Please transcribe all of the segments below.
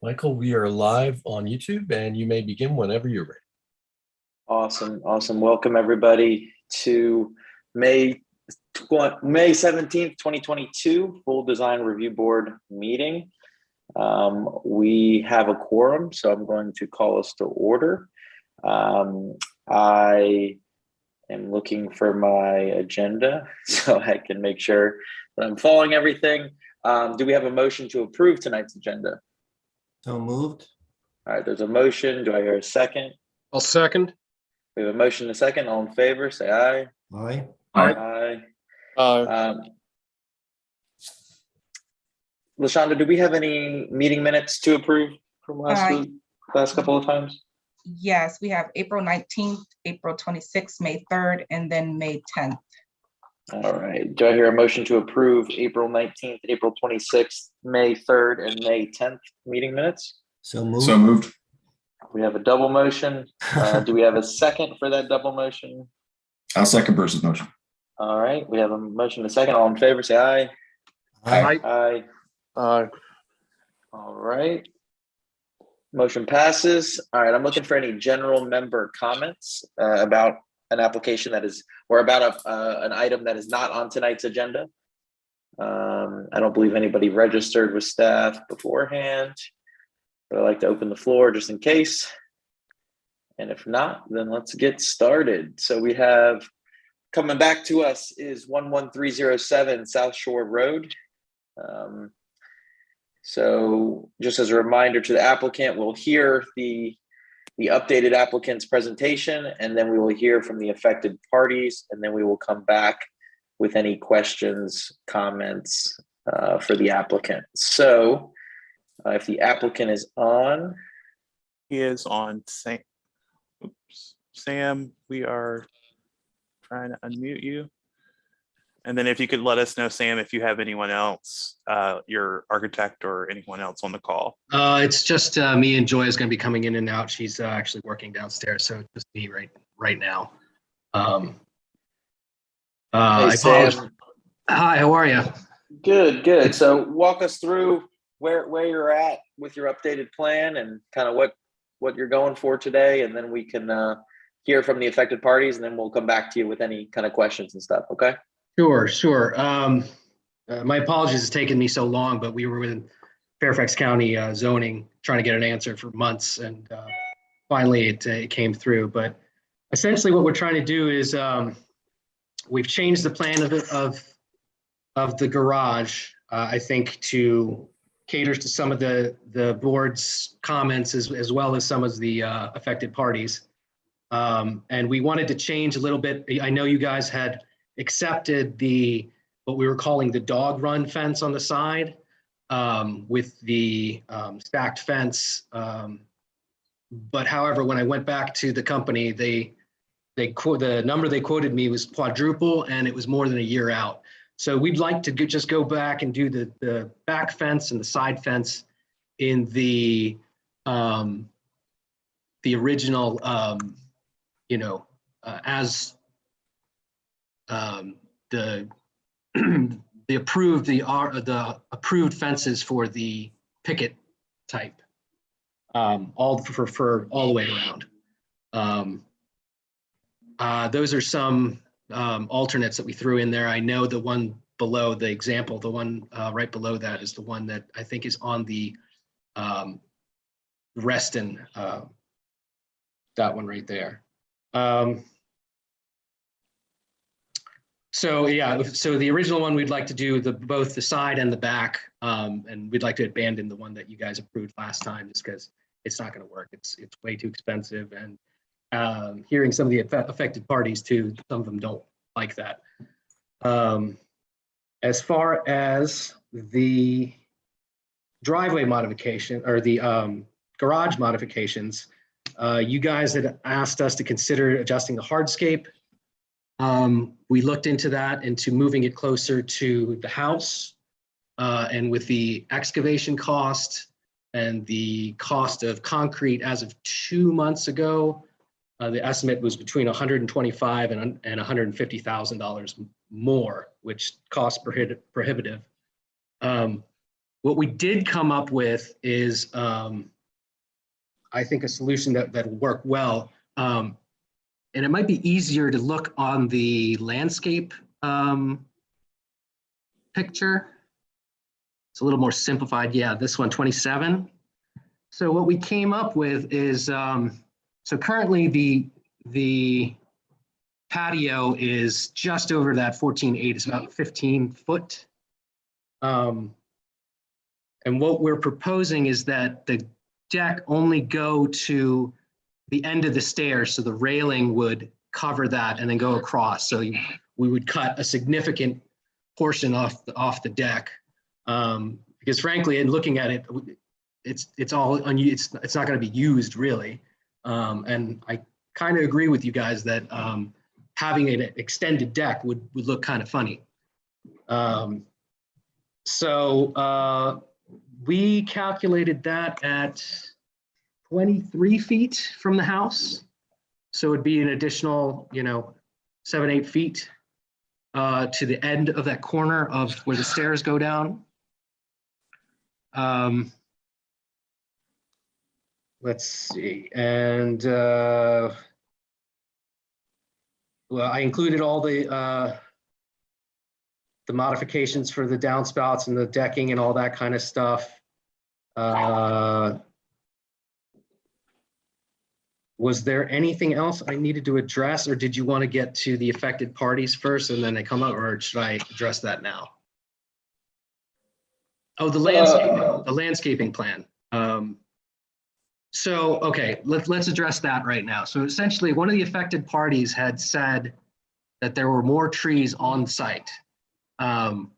Michael, we are live on YouTube and you may begin whenever you're ready. Awesome. Welcome everybody to May 17th, 2022 full design review board meeting. We have a quorum, so I'm going to call us to order. I am looking for my agenda so I can make sure that I'm following everything. Do we have a motion to approve tonight's agenda? So moved. All right, there's a motion. Do I hear a second? I'll second. We have a motion and a second. All in favor, say aye. Aye. Aye. Aye. LaShonda, do we have any meeting minutes to approve from last week, last couple of times? Yes, we have April 19th, April 26th, May 3rd, and then May 10th. All right. Do I hear a motion to approve April 19th, April 26th, May 3rd, and May 10th meeting minutes? So moved. So moved. We have a double motion. Do we have a second for that double motion? I'll second Bruce's motion. All right. We have a motion and a second. All in favor, say aye. Aye. Aye. Aye. All right. Motion passes. All right. I'm looking for any general member comments about an application that is, or about an item that is not on tonight's agenda. I don't believe anybody registered with staff beforehand, but I'd like to open the floor just in case. And if not, then let's get started. So we have, coming back to us is 11307 South Shore Road. So just as a reminder to the applicant, we'll hear the updated applicant's presentation, and then we will hear from the affected parties, and then we will come back with any questions, comments for the applicant. So if the applicant is on. He is on. Sam, we are trying to unmute you. And then if you could let us know, Sam, if you have anyone else, your architect or anyone else on the call. It's just me and Joy is going to be coming in and out. She's actually working downstairs, so it's just me right now. Hey, I Sam. apologize. Hi, how are you? Good. So walk us through where you're at with your updated plan and kind of what you're going for today, and then we can hear from the affected parties, and then we'll come back to you with any kind of questions and stuff. Okay. Sure. My apologies it's taken me so long, but we were in Fairfax County zoning trying to get an answer for months, and finally it came through. But essentially what we're trying to do is we've changed the plan of the garage, I think, to cater to some of the board's comments as well as some of the affected parties. And we wanted to change a little bit. I know you guys had accepted what we were calling the dog run fence on the side with the stacked fence. But however, when I went back to the company, the number they quoted me was quadruple, and it was more than a year out. So we'd like to just go back and do the back fence and the side fence in the original, as the approved fences for the picket type, all for all the way around. Those are some alternates that we threw in there. I know the one below the example, the one right below that is the one that I think is on the Reston, that one right there. So the original one we'd like to do both the side and the back, and we'd like to abandon the one that you guys approved last time just because it's not going to work. It's way too expensive, and hearing some of the affected parties too, some of them don't like that. As far as the driveway modification or the garage modifications, you guys had asked us to consider adjusting the hardscape. We looked into that, into moving it closer to the house, and with the excavation cost and the cost of concrete as of 2 months ago, the estimate was between $125,000 and $150,000 more, which cost prohibitive. What we did come up with is, I think, a solution that will work well. And it might be easier to look on the landscape picture. It's a little more simplified. Yeah, this one, 27. So what we came up with is, so currently the patio is just over that 14.8. It's about 15 foot. And what we're proposing is that the deck only go to the end of the stairs, so the railing would cover that and then go across. So we would cut a significant portion off the deck, because frankly, in looking at it, it's not going to be used really. And I kind of agree with you guys that having an extended deck would look kind of funny. So we calculated that at 23 feet from the house. So it'd be an additional, 7-8 feet to the end of that corner of where the stairs go down. Let's see, and well, I included all the modifications for the downspouts and the decking and all that kind of stuff. Was there anything else I needed to address, or did you want to get to the affected parties first and then they come up, or should I address that now? Oh, the landscaping plan. So, okay, let's address that right now. So essentially, one of the affected parties had said that there were more trees on site. And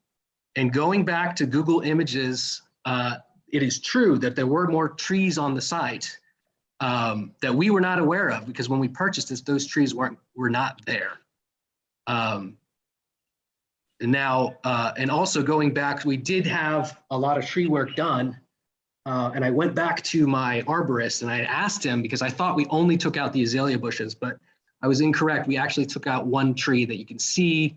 going back to Google Images, it is true that there were more trees on the site that we were not aware of, because when we purchased this, those trees were not there. And now, and also going back, we did have a lot of tree work done. And I went back to my arborist and I asked him, because I thought we only took out the azalea bushes, but I was incorrect. We actually took out one tree that you can see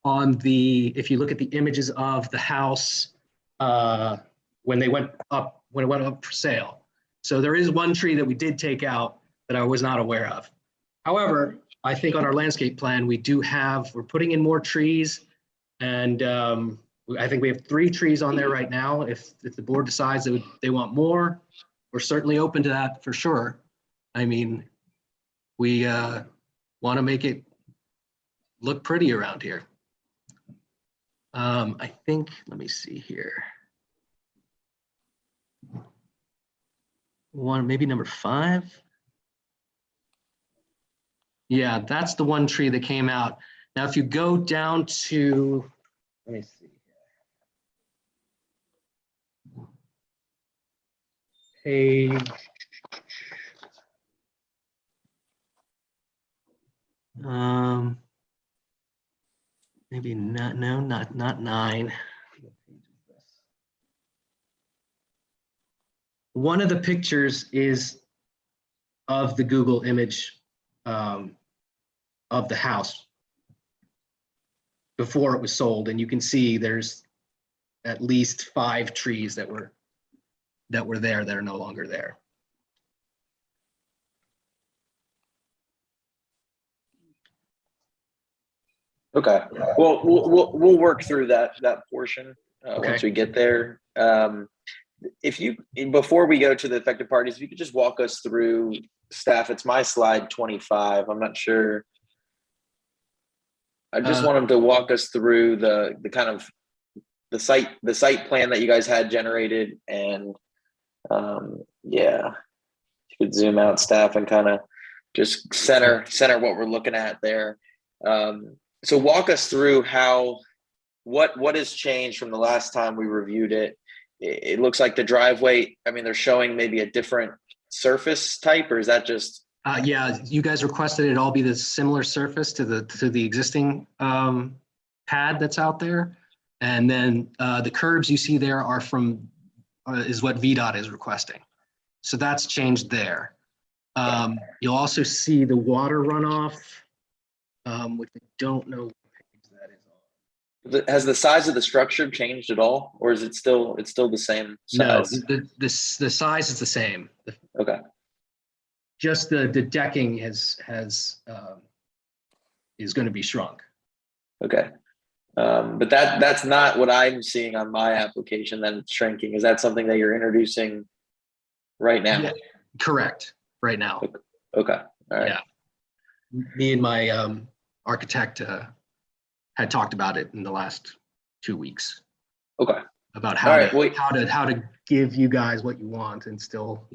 on the, if you look at the images of the house when it went up for sale. So there is one tree that we did take out that I was not aware of. However, I think on our landscape plan, we're putting in more trees, and I think we have 3 trees on there right now. If the board decides that they want more, we're certainly open to that for sure. I mean, we want to make it look pretty around here. I think, let me see here. Maybe number 5. Yeah, that's the one tree that came out. Now, if you go down to, let me see. Page. Maybe not, no, not 9. One of the pictures is of the Google image of the house before it was sold, and you can see there's at least 5 trees that were there that are no longer there. Okay, well, we'll work through that portion Okay. once we get there. If you, before we go to the affected parties, if you could just walk us through, staff, it's my slide 25. I'm not sure. I just want them to walk us through the kind of the site plan that you guys had generated, and yeah, you could zoom out, staff, and kind of just center what we're looking at there. So walk us through what has changed from the last time we reviewed it. It looks like the driveway, I mean, they're showing maybe a different surface type, or is that just? Yeah, you guys requested it all be the similar surface to the existing pad that's out there. And then the curbs you see there are is what VDOT is requesting. So that's changed there. You'll also see the water runoff, which I don't know what page that is Has the size of the structure changed at all, or is it's still the same No, size? the size is the same. Okay. Just the decking is going to be shrunk. Okay. But that's not what I'm seeing on my application, that it's shrinking. Is that something that you're introducing right now? Yeah, correct. Right now. Okay. All right. Yeah. Me and my architect had talked about it in the last 2 weeks Okay. about All right, wait. how to give you guys what you want and still,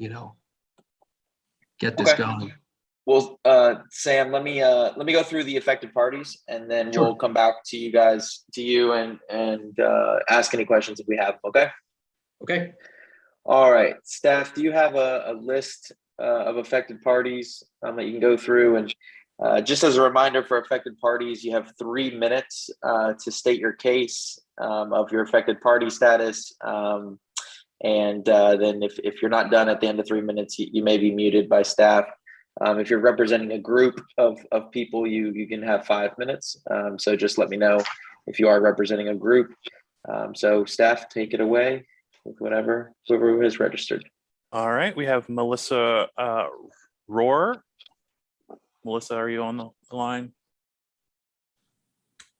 get this Okay. going. Well, Sam, let me go through the affected parties, and then Sure. we'll come back to you and ask any questions if we have. Okay. Okay. All right, staff, do you have a list of affected parties that you can go through? And just as a reminder for affected parties, you have 3 minutes to state your case of your affected party status. And then if you're not done at the end of 3 minutes, you may be muted by staff. If you're representing a group of people, you can have 5 minutes. So just let me know if you are representing a group. So staff, take it away with whoever is registered. All right, we have Melissa Rohr. Melissa, are you on the line?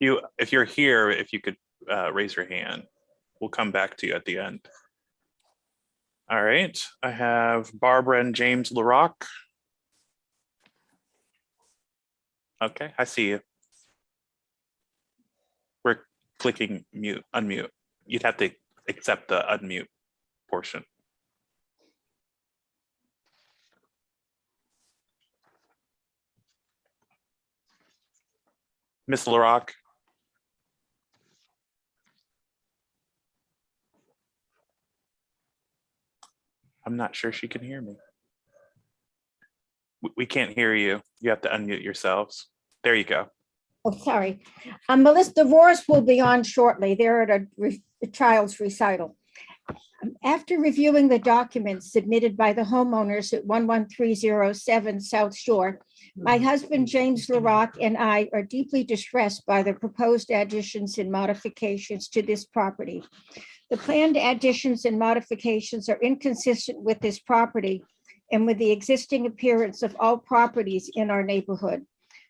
If you're here, if you could raise your hand, we'll come back to you at the end. All right, I have Barbara and James LaRock. Okay, I see you. We're clicking mute, unmute. You'd have to accept the unmute portion. Miss LaRock. I'm not sure she can hear me. We can't hear you. You have to unmute yourselves. There you go. Oh, sorry. Melissa, the Roars will be on shortly. They're at a child's recital. After reviewing the documents submitted by the homeowners at 11307 South Shore, my husband, James LaRock, and I are deeply distressed by the proposed additions and modifications to this property. The planned additions and modifications are inconsistent with this property and with the existing appearance of all properties in our neighborhood.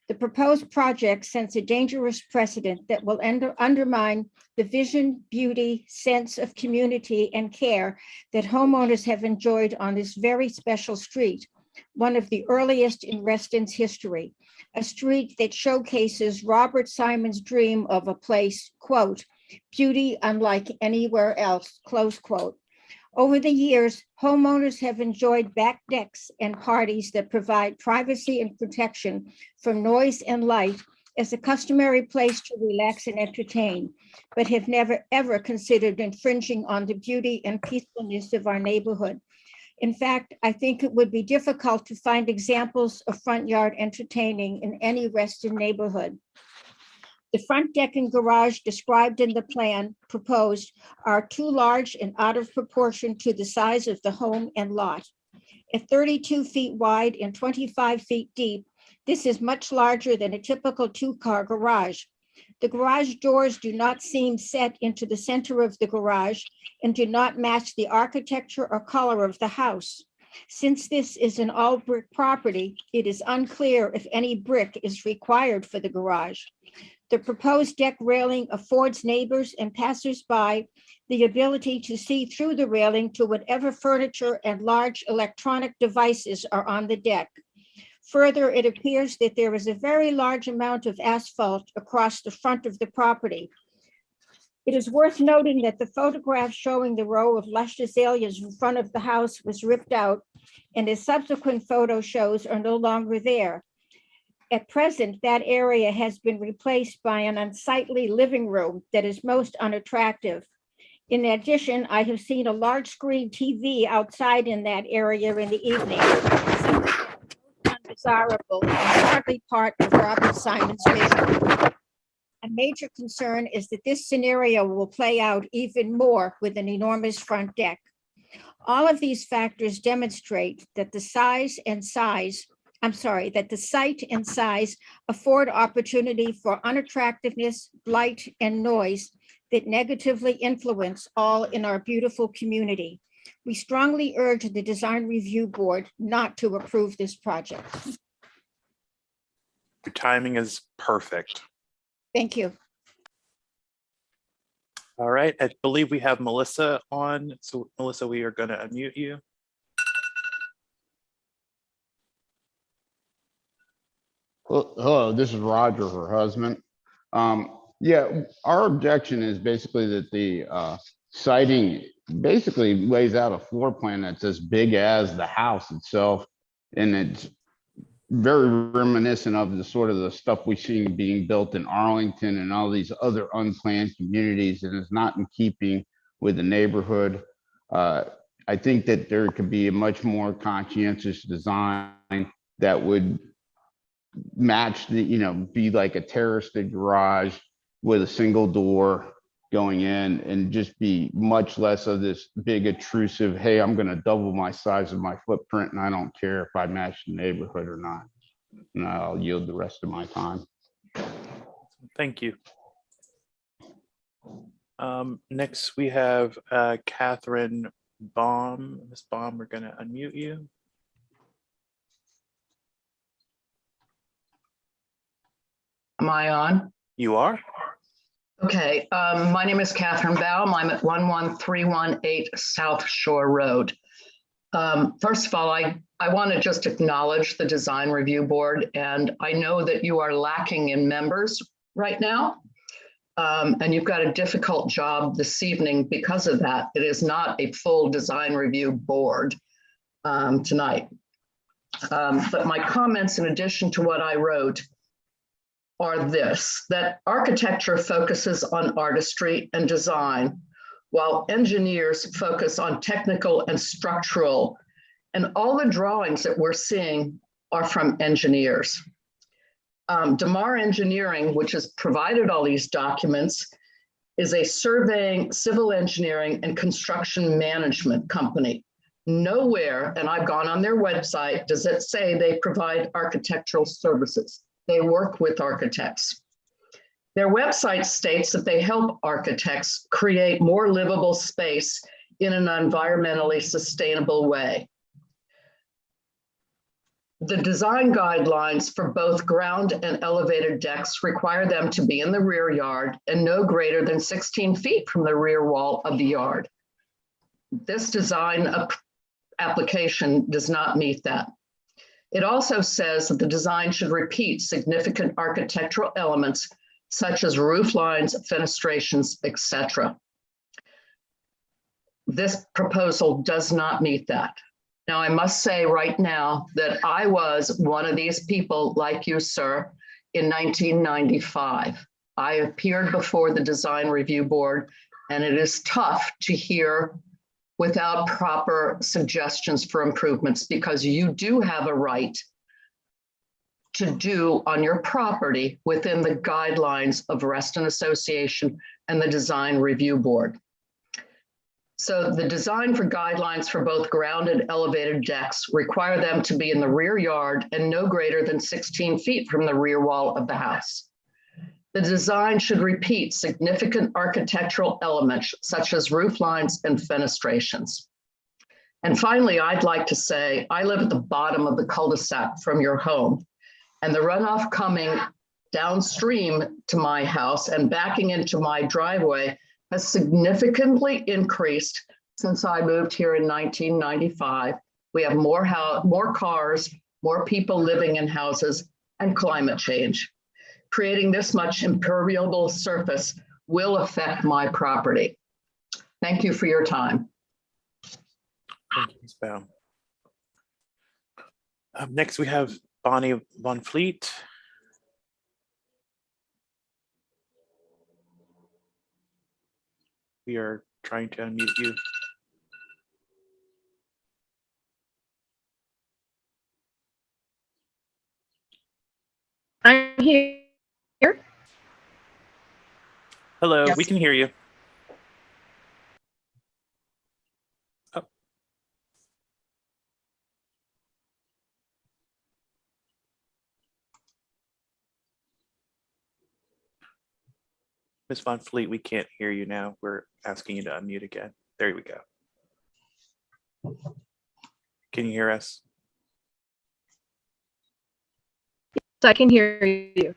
The proposed project sets a dangerous precedent that will undermine the vision, beauty, sense of community, and care that homeowners have enjoyed on this very special street, one of the earliest in Reston's history, a street that showcases Robert Simon's dream of a place, quote, beauty unlike anywhere else, close quote. Over the years, homeowners have enjoyed back decks and parties that provide privacy and protection from noise and light as a customary place to relax and entertain, but have never ever considered infringing on the beauty and peacefulness of our neighborhood. In fact, I think it would be difficult to find examples of front yard entertaining in any Reston neighborhood. The front deck and garage described in the plan proposed are too large and out of proportion to the size of the home and lot. At 32 feet wide and 25 feet deep, this is much larger than a typical two-car garage. The garage doors do not seem set into the center of the garage and do not match the architecture or color of the house. Since this is an all-brick property, it is unclear if any brick is required for the garage. The proposed deck railing affords neighbors and passersby the ability to see through the railing to whatever furniture and large electronic devices are on the deck. Further, it appears that there is a very large amount of asphalt across the front of the property. It is worth noting that the photograph showing the row of lush azaleas in front of the house was ripped out, and a subsequent photo shows are no longer there. At present, that area has been replaced by an unsightly living room that is most unattractive. In addition, I have seen a large screen TV outside in that area in the evening, something undesirable and hardly part of Robert Simon's vision. A major concern is that this scenario will play out even more with an enormous front deck. All of these factors demonstrate that the size I'm sorry, that the site and size afford opportunity for unattractiveness, light, and noise that negatively influence all in our beautiful community. We strongly urge the Design Review Board not to approve this project. Your timing is perfect. Thank you. All right, I believe we have Melissa on. So Melissa, we are going to unmute you. Well, hello, this is Roger, her husband. Yeah, our objection is basically that the siding basically lays out a floor plan that's as big as the house itself. And it's very reminiscent of the sort of the stuff we see being built in Arlington and all these other unplanned communities, and it's not in keeping with the neighborhood. I think that there could be a much more conscientious design that would match the, be like a terraced garage with a single door going in, and just be much less of this big intrusive, hey, I'm going to double my size of my footprint and I don't care if I match the neighborhood or not. And I'll yield the rest of my time. Thank you. Next, we have Catherine Baum. Ms. Baum, we're going to unmute you. Am I on? You are? Okay, my name is Catherine Baum. I'm at 11318 South Shore Road. First of all, I want to just acknowledge the Design Review Board, and I know that you are lacking in members right now, and you've got a difficult job this evening because of that. It is not a full Design Review Board tonight. But my comments, in addition to what I wrote, are this: that architecture focuses on artistry and design, while engineers focus on technical and structural, and all the drawings that we're seeing are from engineers. DeMar Engineering, which has provided all these documents, is a surveying, civil engineering, and construction management company. Nowhere, and I've gone on their website, does it say they provide architectural services. They work with architects. Their website states that they help architects create more livable space in an environmentally sustainable way. The design guidelines for both ground and elevated decks require them to be in the rear yard and no greater than 16 feet from the rear wall of the yard. This design application does not meet that. It also says that the design should repeat significant architectural elements such as roof lines, fenestrations, etc. This proposal does not meet that. Now, I must say right now that I was one of these people like you, sir, in 1995. I appeared before the Design Review Board, and it is tough to hear without proper suggestions for improvements, because you do have a right to do on your property within the guidelines of Reston Association and the Design Review Board. So the design for guidelines for both ground and elevated decks require them to be in the rear yard and no greater than 16 feet from the rear wall of the house. The design should repeat significant architectural elements such as roof lines and fenestrations. And finally, I'd like to say, I live at the bottom of the cul-de-sac from your home, and the runoff coming downstream to my house and backing into my driveway has significantly increased since I moved here in 1995. We have more cars, more people living in houses, and climate change. Creating this much impermeable surface will affect my property. Thank you for your time. Thank you, Ms. Baum. Next, we have Bonnie Von Fleet. We are trying to unmute you. I'm here. Hello, Yes. we can hear you. Oh. Ms. Von Fleet, we can't hear you now. We're asking you to unmute again. There we go. Can you hear us? I can hear you.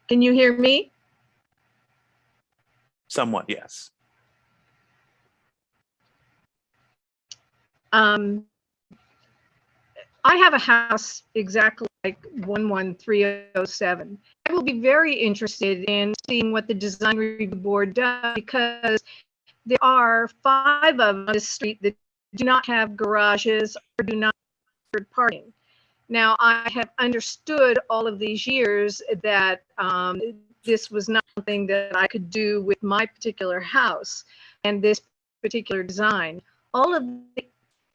Can you hear me? Somewhat, yes. I have a house exactly like 11307. I will be very interested in seeing what the design review board does, because there are 5 of them on the street that do not have garages or do not have parking. Now, I have understood all of these years that this was not something that I could do with my particular house and this particular design. All of the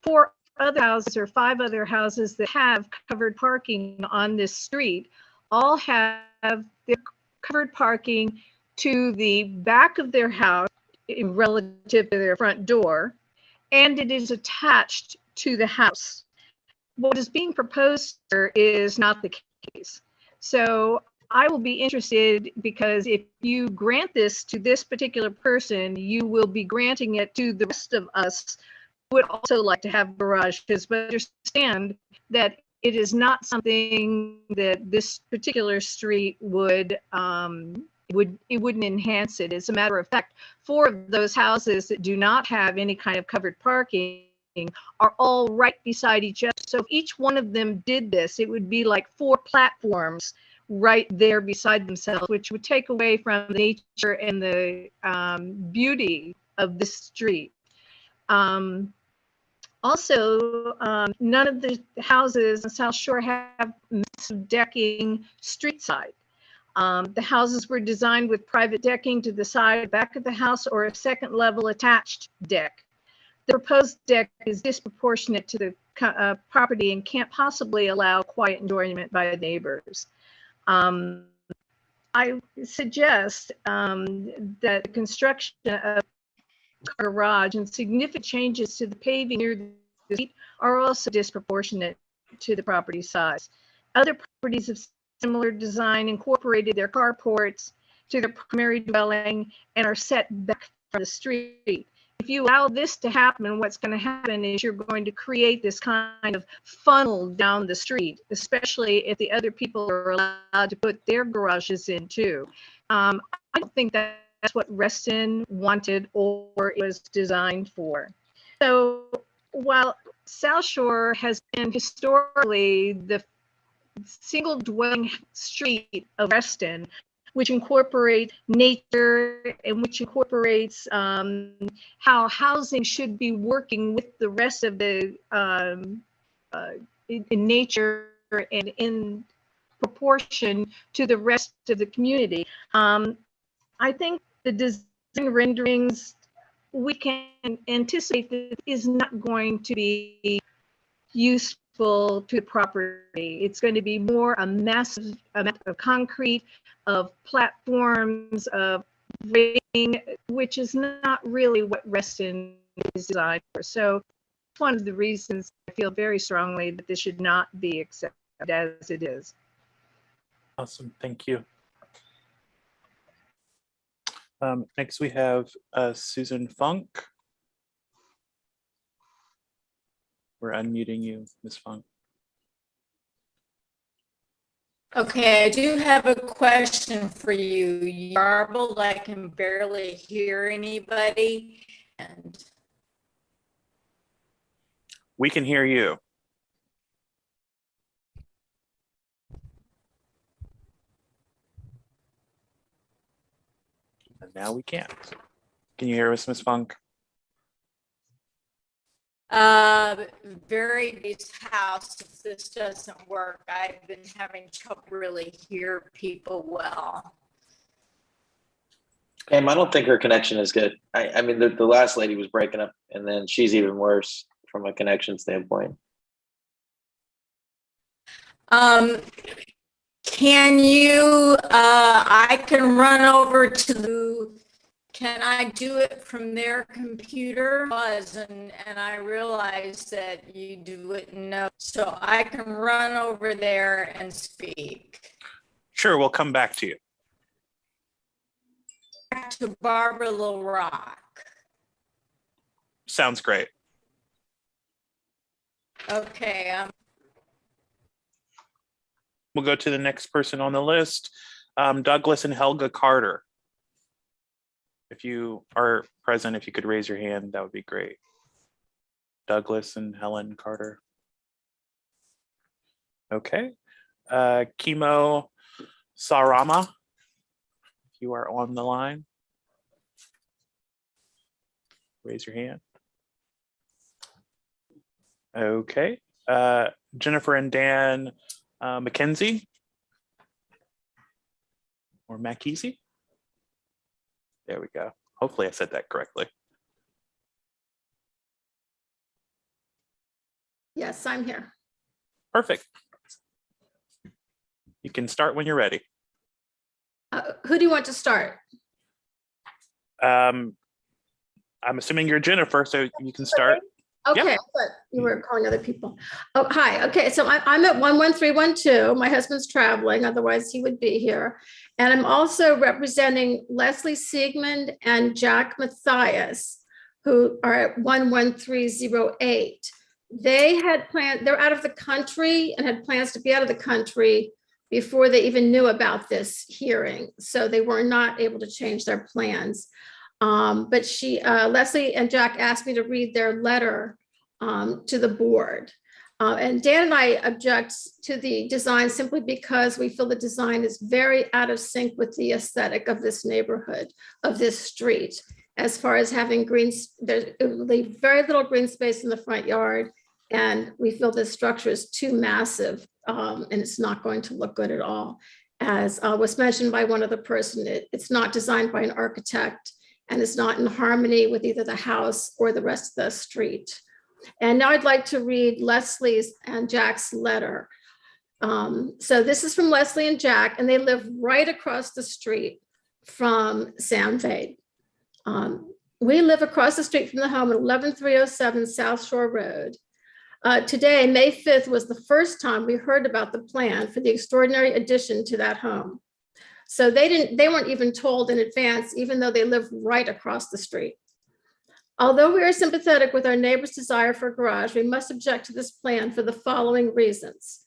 4 other houses or 5 other houses that have covered parking on this street all have their covered parking to the back of their house relative to their front door, and it is attached to the house. What is being proposed here is not the case. So I will be interested, because if you grant this to this particular person, you will be granting it to the rest of us who would also like to have garages, but understand that it is not something that this particular street would it wouldn't enhance it. As a matter of fact, 4 of those houses that do not have any kind of covered parking are all right beside each other. So if each one of them did this, it would be like 4 platforms right there beside themselves, which would take away from the nature and the beauty of the street. Also, none of the houses on South Shore have massive decking street side. The houses were designed with private decking to the side, back of the house, or a second level attached deck. The proposed deck is disproportionate to the property and can't possibly allow quiet enjoyment by the neighbors. I suggest that the construction of a garage and significant changes to the paving near the street are also disproportionate to the property size. Other properties of similar design incorporated their carports to their primary dwelling and are set back from the street. If you allow this to happen, what's going to happen is you're going to create this kind of funnel down the street, especially if the other people are allowed to put their garages in too. I don't think that's what Reston wanted or it was designed for. So while South Shore has been historically the single dwelling street of Reston, which incorporate nature and which incorporates how housing should be working with the rest of the in nature and in proportion to the rest of the community. I think the design renderings, we can anticipate that is not going to be useful to the property. It's going to be more a massive amount of concrete, of platforms, of rating, which is not really what Reston is designed for. So it's one of the reasons I feel very strongly that this should not be accepted as it is. Awesome, thank you. Next we have Susan Funk. We're unmuting you, Ms. Funk. Okay, I do have a question for you. You garbled, I can barely hear anybody. And We can hear you. And now we can't. Can you hear us, Ms. Funk? very nice house. If this doesn't work, I've been having trouble really hear people well. Pam, I don't think her connection is good. I mean, the last lady was breaking up, and then she's even worse from a connection standpoint. Can you, I can run over to the, can I do it from their computer? And I realized that you do it no, so I can run over there and speak. Sure, we'll come back to you. back to Barbara LaRock. Sounds great. Okay, We'll go to the next person on the list, Douglas and Helga Carter. If you are present, if you could raise your hand, that would be great. Douglas and Helen Carter. Okay. Kimo Sarama, if you are on the line, raise your hand. Okay. Jennifer and Dan McKenzie or Mackenzie. There we go. Hopefully I said that correctly. Yes, I'm here. Perfect. You can start when you're ready. Who do you want to start? I'm assuming you're Jennifer, so you can start. Okay, Yep. I thought you were calling other people. Oh, hi. Okay, so I'm at 11312. My husband's traveling, otherwise he would be here. And I'm also representing Leslie Siegmund and Jack Matthias, who are at 11308. They had planned, they're out of the country and had plans to be out of the country before they even knew about this hearing. So they were not able to change their plans. But Leslie and Jack asked me to read their letter to the board. And Dan and I object to the design simply because we feel the design is very out of sync with the aesthetic of this neighborhood, of this street. As far as having greens, it would leave very little green space in the front yard. And we feel this structure is too massive and it's not going to look good at all. As was mentioned by one other person, it's not designed by an architect and it's not in harmony with either the house or the rest of the street. And now I'd like to read Leslie's and Jack's letter. So this is from Leslie and Jack, and they live right across the street from Sam Vade. We live across the street from the home at 11307 South Shore Road. Today, May 5th, was the first time we heard about the plan for the extraordinary addition to that home. So they weren't even told in advance, even though they live right across the street. Although we are sympathetic with our neighbor's desire for a garage, we must object to this plan for the following reasons.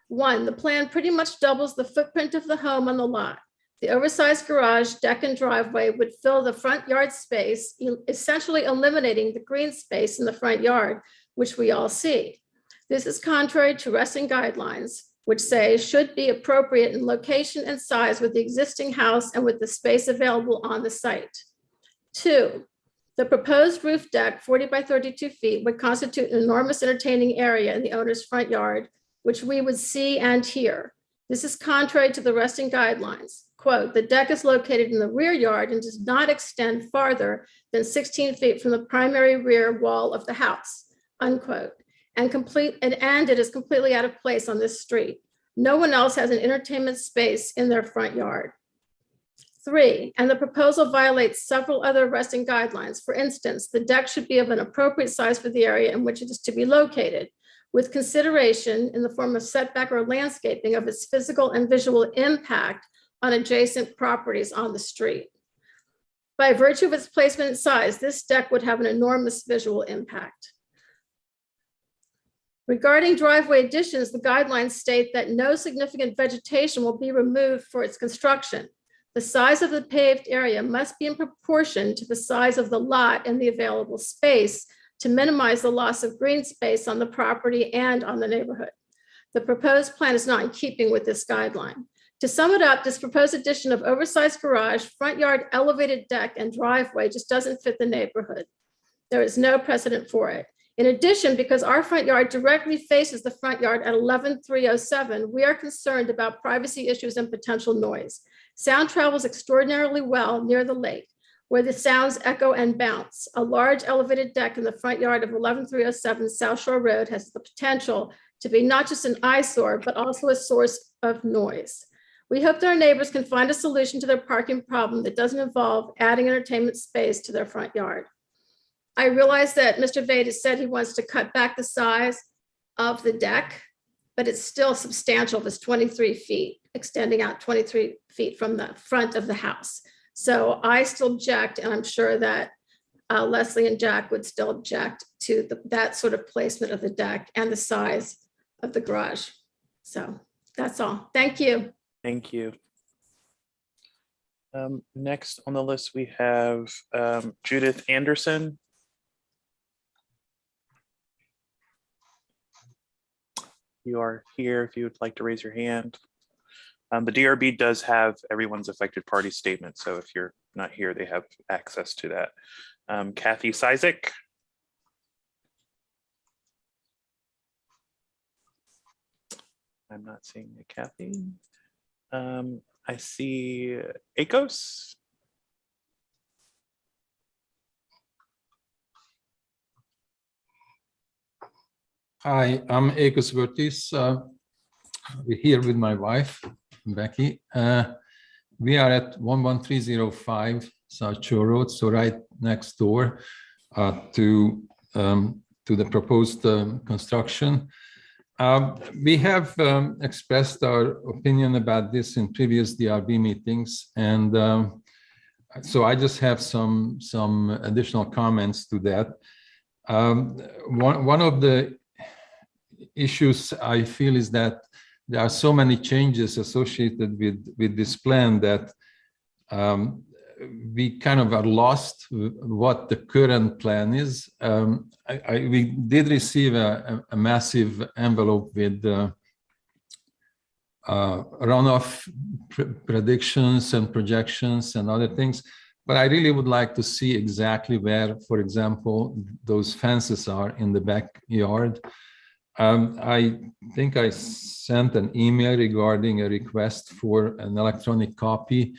One, the plan pretty much doubles the footprint of the home on the lot. The oversized garage, deck, and driveway would fill the front yard space, essentially eliminating the green space in the front yard, which we all see. This is contrary to resting guidelines, which say should be appropriate in location and size with the existing house and with the space available on the site. Two, the proposed roof deck, 40 by 32 feet, would constitute an enormous entertaining area in the owner's front yard, which we would see and hear. This is contrary to the resting guidelines. Quote, the deck is located in the rear yard and does not extend farther than 16 feet from the primary rear wall of the house, unquote. And it is completely out of place on this street. No one else has an entertainment space in their front yard. Three, and the proposal violates several other resting guidelines. For instance, the deck should be of an appropriate size for the area in which it is to be located, with consideration in the form of setback or landscaping of its physical and visual impact on adjacent properties on the street. By virtue of its placement and size, this deck would have an enormous visual impact. Regarding driveway additions, the guidelines state that no significant vegetation will be removed for its construction. The size of the paved area must be in proportion to the size of the lot and the available space to minimize the loss of green space on the property and on the neighborhood. The proposed plan is not in keeping with this guideline. To sum it up, this proposed addition of oversized garage, front yard elevated deck, and driveway just doesn't fit the neighborhood. There is no precedent for it. In addition, because our front yard directly faces the front yard at 11307, we are concerned about privacy issues and potential noise. Sound travels extraordinarily well near the lake, where the sounds echo and bounce. A large elevated deck in the front yard of 11307 South Shore Road has the potential to be not just an eyesore, but also a source of noise. We hope that our neighbors can find a solution to their parking problem that doesn't involve adding entertainment space to their front yard. I realize that Mr. Vade has said he wants to cut back the size of the deck, but it's still substantial. It's 23 feet, extending out 23 feet from the front of the house. So I still object, and I'm sure that Leslie and Jack would still object to that sort of placement of the deck and the size of the garage. So that's all. Thank you. Thank you. Next on the list, we have Judith Anderson. You are here if you would like to raise your hand. The DRB does have everyone's affected party statement, so if you're not here, they have access to that. Kathy Sizek. I'm not seeing a Kathy. I see Akos. Hi, I'm Akos Vertis. We're here with my wife, Becky. We are at 11305 South Shore Road, so right next door to the proposed construction. We have expressed our opinion about this in previous DRB meetings, and so I just have some additional comments to that. One of the issues I feel is that there are so many changes associated with this plan that we kind of are lost what the current plan is. We did receive a massive envelope with runoff predictions and projections and other things, but I really would like to see exactly where, for example, those fences are in the backyard. I think I sent an email regarding a request for an electronic copy.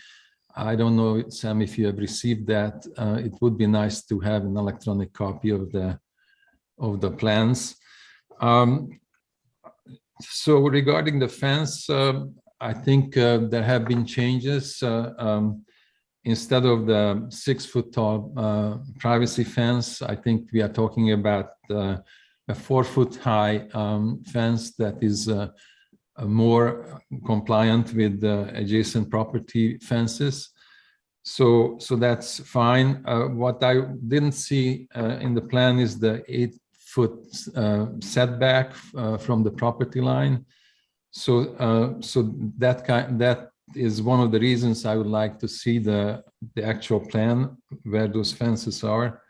I don't know, Sam, if you have received that. It would be nice to have an electronic copy of the plans. So regarding the fence, I think there have been changes. Instead of the 6-foot tall privacy fence, I think we are talking about a 4-foot high fence that is more compliant with the adjacent property fences. So that's fine. What I didn't see in the plan is the 8-foot setback from the property line. So that is one of the reasons I would like to see the actual plan where those fences are.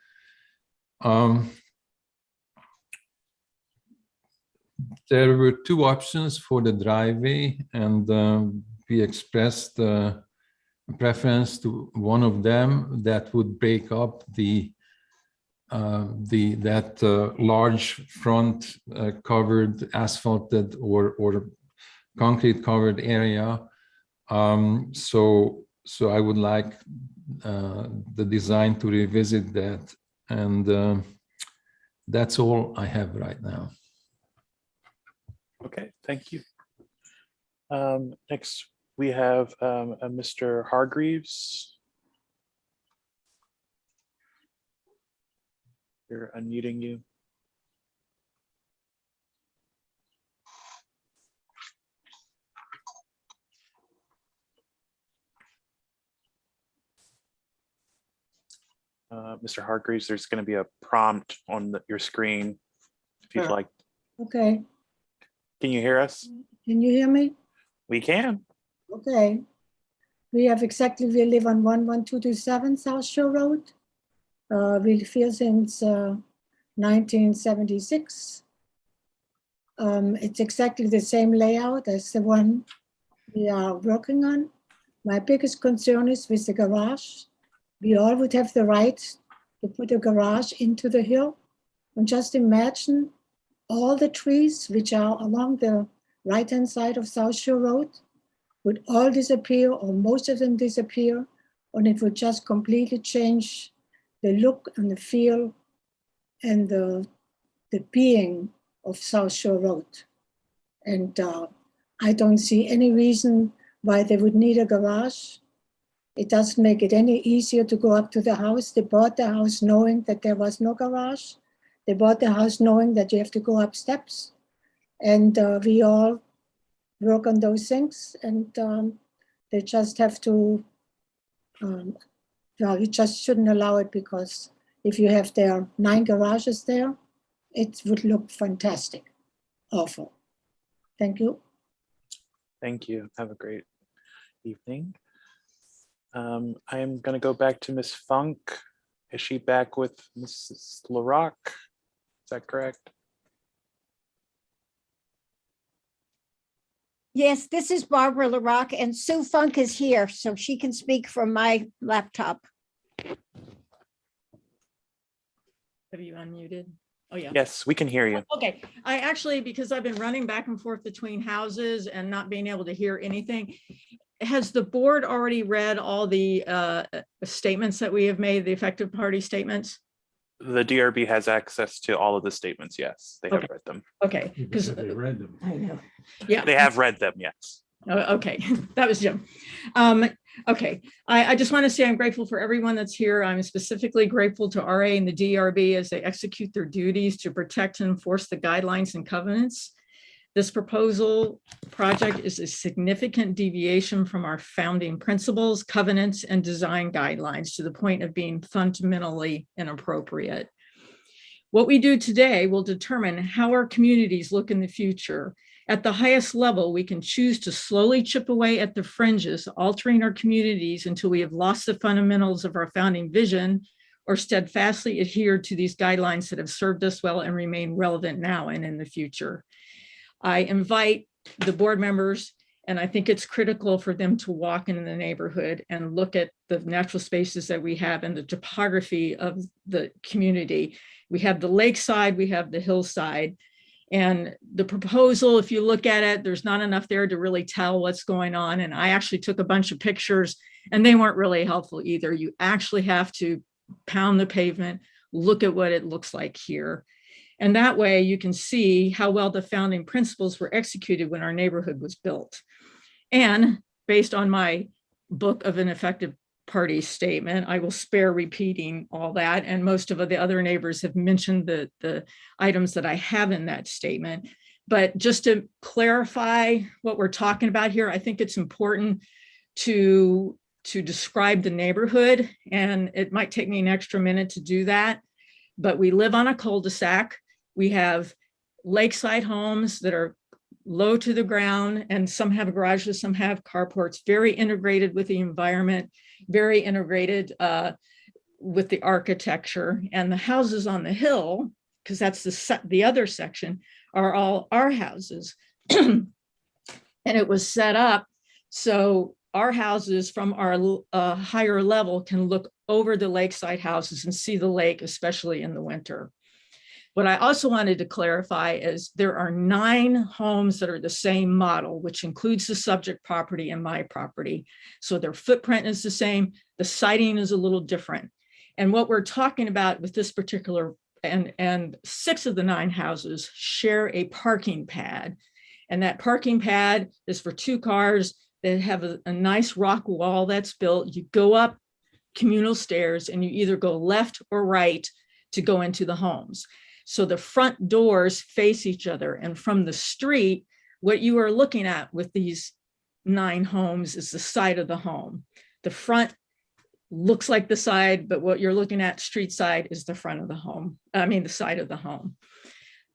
There were two options for the driveway, and we expressed a preference to one of them that would break up that large front covered asphalted or concrete covered area. So I would like the design to revisit that, and that's all I have right now. Okay, thank you. Next, we have Mr. Hargreaves. You're unmuting you. Mr. Hargreaves, there's going to be a prompt on your screen if you'd like. Okay. Can you hear us? Can you hear me? We can. Okay. We live on 11227 South Shore Road. We live here since 1976. It's exactly the same layout as the one we are working on. My biggest concern is with the garage. We all would have the right to put a garage into the hill. And just imagine all the trees which are along the right-hand side of South Shore Road would all disappear, or most of them disappear, and it would just completely change the look and the feel and the being of South Shore Road. And I don't see any reason why they would need a garage. It doesn't make it any easier to go up to the house. They bought the house knowing that there was no garage. They bought the house knowing that you have to go up steps. And we all work on those things, and they just have to Well, you just shouldn't allow it because if you have there 9 garages there, it would look fantastic. Awful. Thank you. Thank you. Have a great evening. I am going to go back to Miss Funk. Is she back with Mrs. LaRock? Is that correct? Yes, this is Barbara LaRock, and Sue Funk is here, so she can speak from my laptop. Have you unmuted? Oh, yeah. Yes, we can hear you. Okay, I actually, because I've been running back and forth between houses and not being able to hear anything, has the board already read all the statements that we have made, the effective party statements? The DRB has access to all of the statements. Yes, they have read them. Okay, because They read them. I know. yeah. They have read them. Yes. Okay, that was Jim. Okay, I just want to say I'm grateful for everyone that's here. I'm specifically grateful to RA and the DRB as they execute their duties to protect and enforce the guidelines and covenants. This proposal project is a significant deviation from our founding principles, covenants, and design guidelines to the point of being fundamentally inappropriate. What we do today will determine how our communities look in the future. At the highest level, we can choose to slowly chip away at the fringes, altering our communities until we have lost the fundamentals of our founding vision, or steadfastly adhere to these guidelines that have served us well and remain relevant now and in the future. I invite the board members, and I think it's critical for them to walk in the neighborhood and look at the natural spaces that we have and the topography of the community. We have the lakeside, we have the hillside. And the proposal, if you look at it, there's not enough there to really tell what's going on. And I actually took a bunch of pictures and they weren't really helpful either. You actually have to pound the pavement, look at what it looks like here. And that way you can see how well the founding principles were executed when our neighborhood was built. And based on my book of an effective party statement, I will spare repeating all that. And most of the other neighbors have mentioned the items that I have in that statement. But just to clarify what we're talking about here, I think it's important to describe the neighborhood. And it might take me an extra minute to do that. But we live on a cul-de-sac. We have lakeside homes that are low to the ground, and some have garages, some have carports, very integrated with the environment, very integrated with the architecture. And the houses on the hill, because that's the other section, are all our houses. And it was set up so our houses from our higher level can look over the lakeside houses and see the lake, especially in the winter. What I also wanted to clarify is there are 9 homes that are the same model, which includes the subject property and my property. So their footprint is the same. The siding is a little different. And what we're talking about with this particular, and 6 of the 9 houses share a parking pad. And that parking pad is for 2 cars that have a nice rock wall that's built. You go up communal stairs and you either go left or right to go into the homes. So the front doors face each other, and from the street, what you are looking at with these 9 homes is the side of the home. The front looks like the side, but what you're looking at street side is the front of the home. I mean, the side of the home.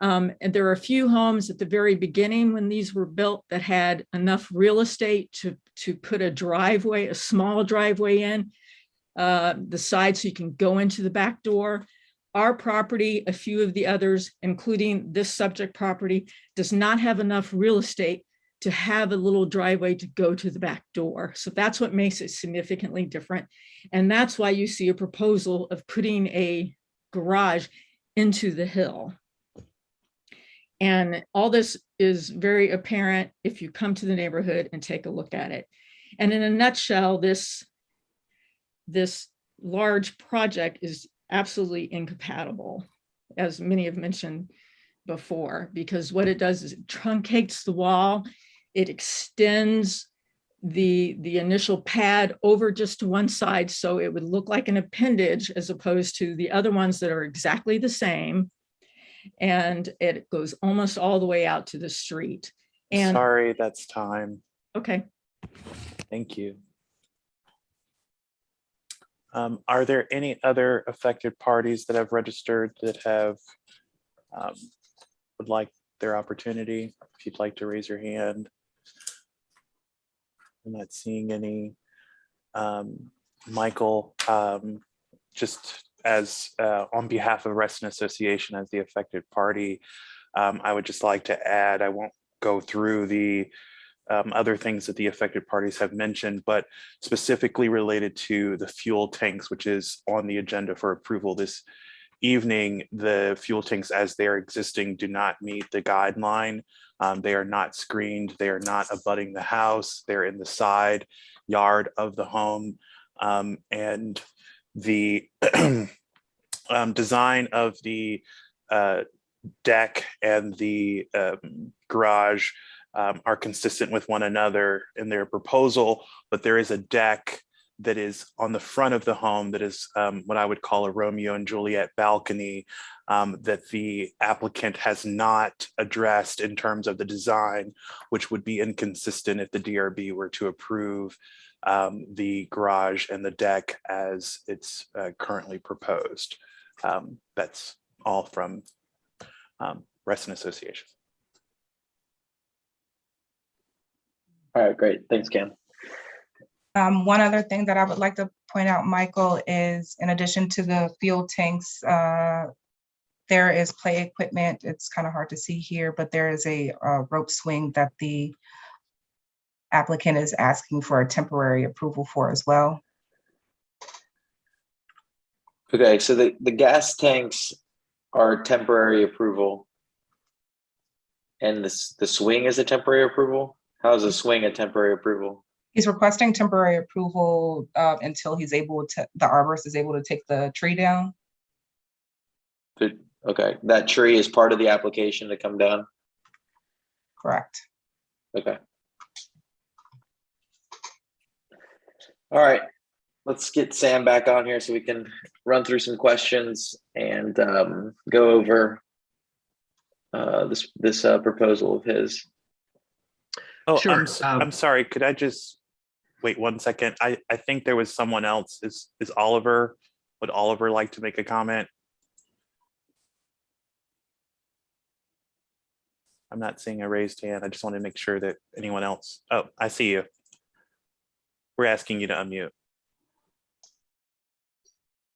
And there are a few homes at the very beginning when these were built that had enough real estate to put a driveway, a small driveway in the side so you can go into the back door. Our property, a few of the others, including this subject property, does not have enough real estate to have a little driveway to go to the back door. So that's what makes it significantly different. And that's why you see a proposal of putting a garage into the hill. And all this is very apparent if you come to the neighborhood and take a look at it. And in a nutshell, this large project is absolutely incompatible, as many have mentioned before, because what it does is it truncates the wall, it extends the initial pad over just to one side, so it would look like an appendage as opposed to the other ones that are exactly the same, and it goes almost all the way out to the street. And sorry, that's time. Okay. Thank you. Are there any other affected parties that have registered that have would like their opportunity? If you'd like to raise your hand. I'm not seeing any. Michael, just as on behalf of Reston Association as the affected party, I would just like to add, I won't go through the other things that the affected parties have mentioned, but specifically related to the fuel tanks, which is on the agenda for approval this evening. The fuel tanks as they're existing do not meet the guideline. They are not screened. They are not abutting the house. They're in the side yard of the home. And the design of the deck and the garage are consistent with one another in their proposal, but there is a deck that is on the front of the home that is what I would call a Romeo and Juliet balcony that the applicant has not addressed in terms of the design, which would be inconsistent if the DRB were to approve the garage and the deck as it's currently proposed. That's all from Reston Association. All right, great. Thanks, Cam. One other thing that I would like to point out, Michael, is in addition to the fuel tanks, there is play equipment. It's kind of hard to see here, but there is a rope swing that the applicant is asking for a temporary approval for as well. Okay, so the gas tanks are temporary approval, and the swing is a temporary approval? How is a swing a temporary approval? He's requesting temporary approval until he's able to, the arborist is able to take the tree down. Okay, that tree is part of the application to come down? Correct. Okay. All right, let's get Sam back on here so we can run through some questions and go over this proposal of his. Oh, Sure. I'm sorry. Could I just wait 1 second? I think there was someone else. Is Oliver? Would Oliver like to make a comment? I'm not seeing a raised hand. I just want to make sure that anyone else. Oh, I see you. We're asking you to unmute.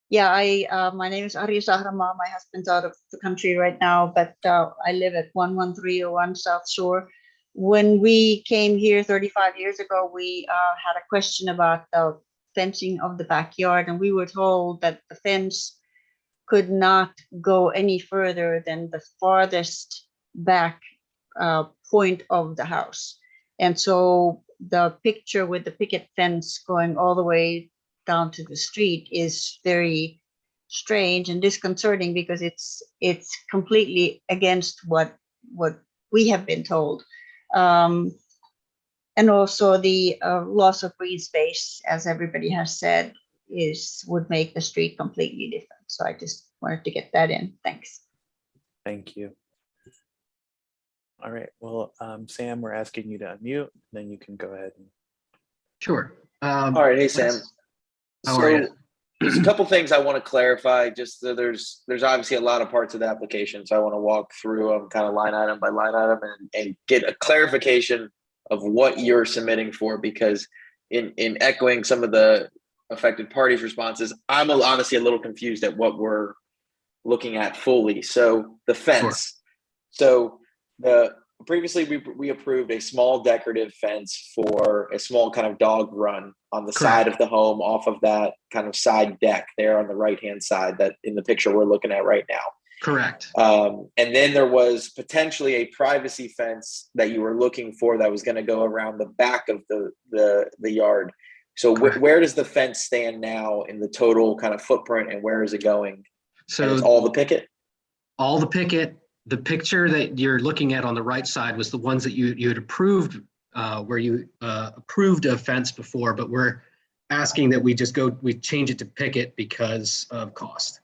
Yeah, my name is Ari Sahrama. My husband's out of the country right now, but I live at 11301 South Shore. When we came here 35 years ago, we had a question about the fencing of the backyard, and we were told that the fence could not go any further than the farthest back point of the house. And so the picture with the picket fence going all the way down to the street is very strange and disconcerting because it's completely against what we have been told. And also the loss of green space, as everybody has said, would make the street completely different. So I just wanted to get that in. Thanks. Thank you. All right. Well, Sam, we're asking you to unmute, then you can go ahead. Sure. All right. Hey, Sam. So there's a couple things I want to clarify. Just so there's obviously a lot of parts of the application, so I want to walk through them kind of line item by line item and get a clarification of what you're submitting for, because in echoing some of the affected parties' responses, I'm honestly a little confused at what we're looking at fully. So the fence. Sure. So previously we approved a small decorative fence for a small kind of dog run on the side of the home off of that kind of side deck there on the right-hand side that in the picture we're looking at right now. Correct. And then there was potentially a privacy fence that you were looking for that was going to go around the back of the yard. So where does the fence stand now in the total kind of footprint, and where is it going? So and it's all the picket? All the picket. The picture that you're looking at on the right side was the ones that you had approved, where you approved a fence before, but we're asking that we change it to picket because of cost.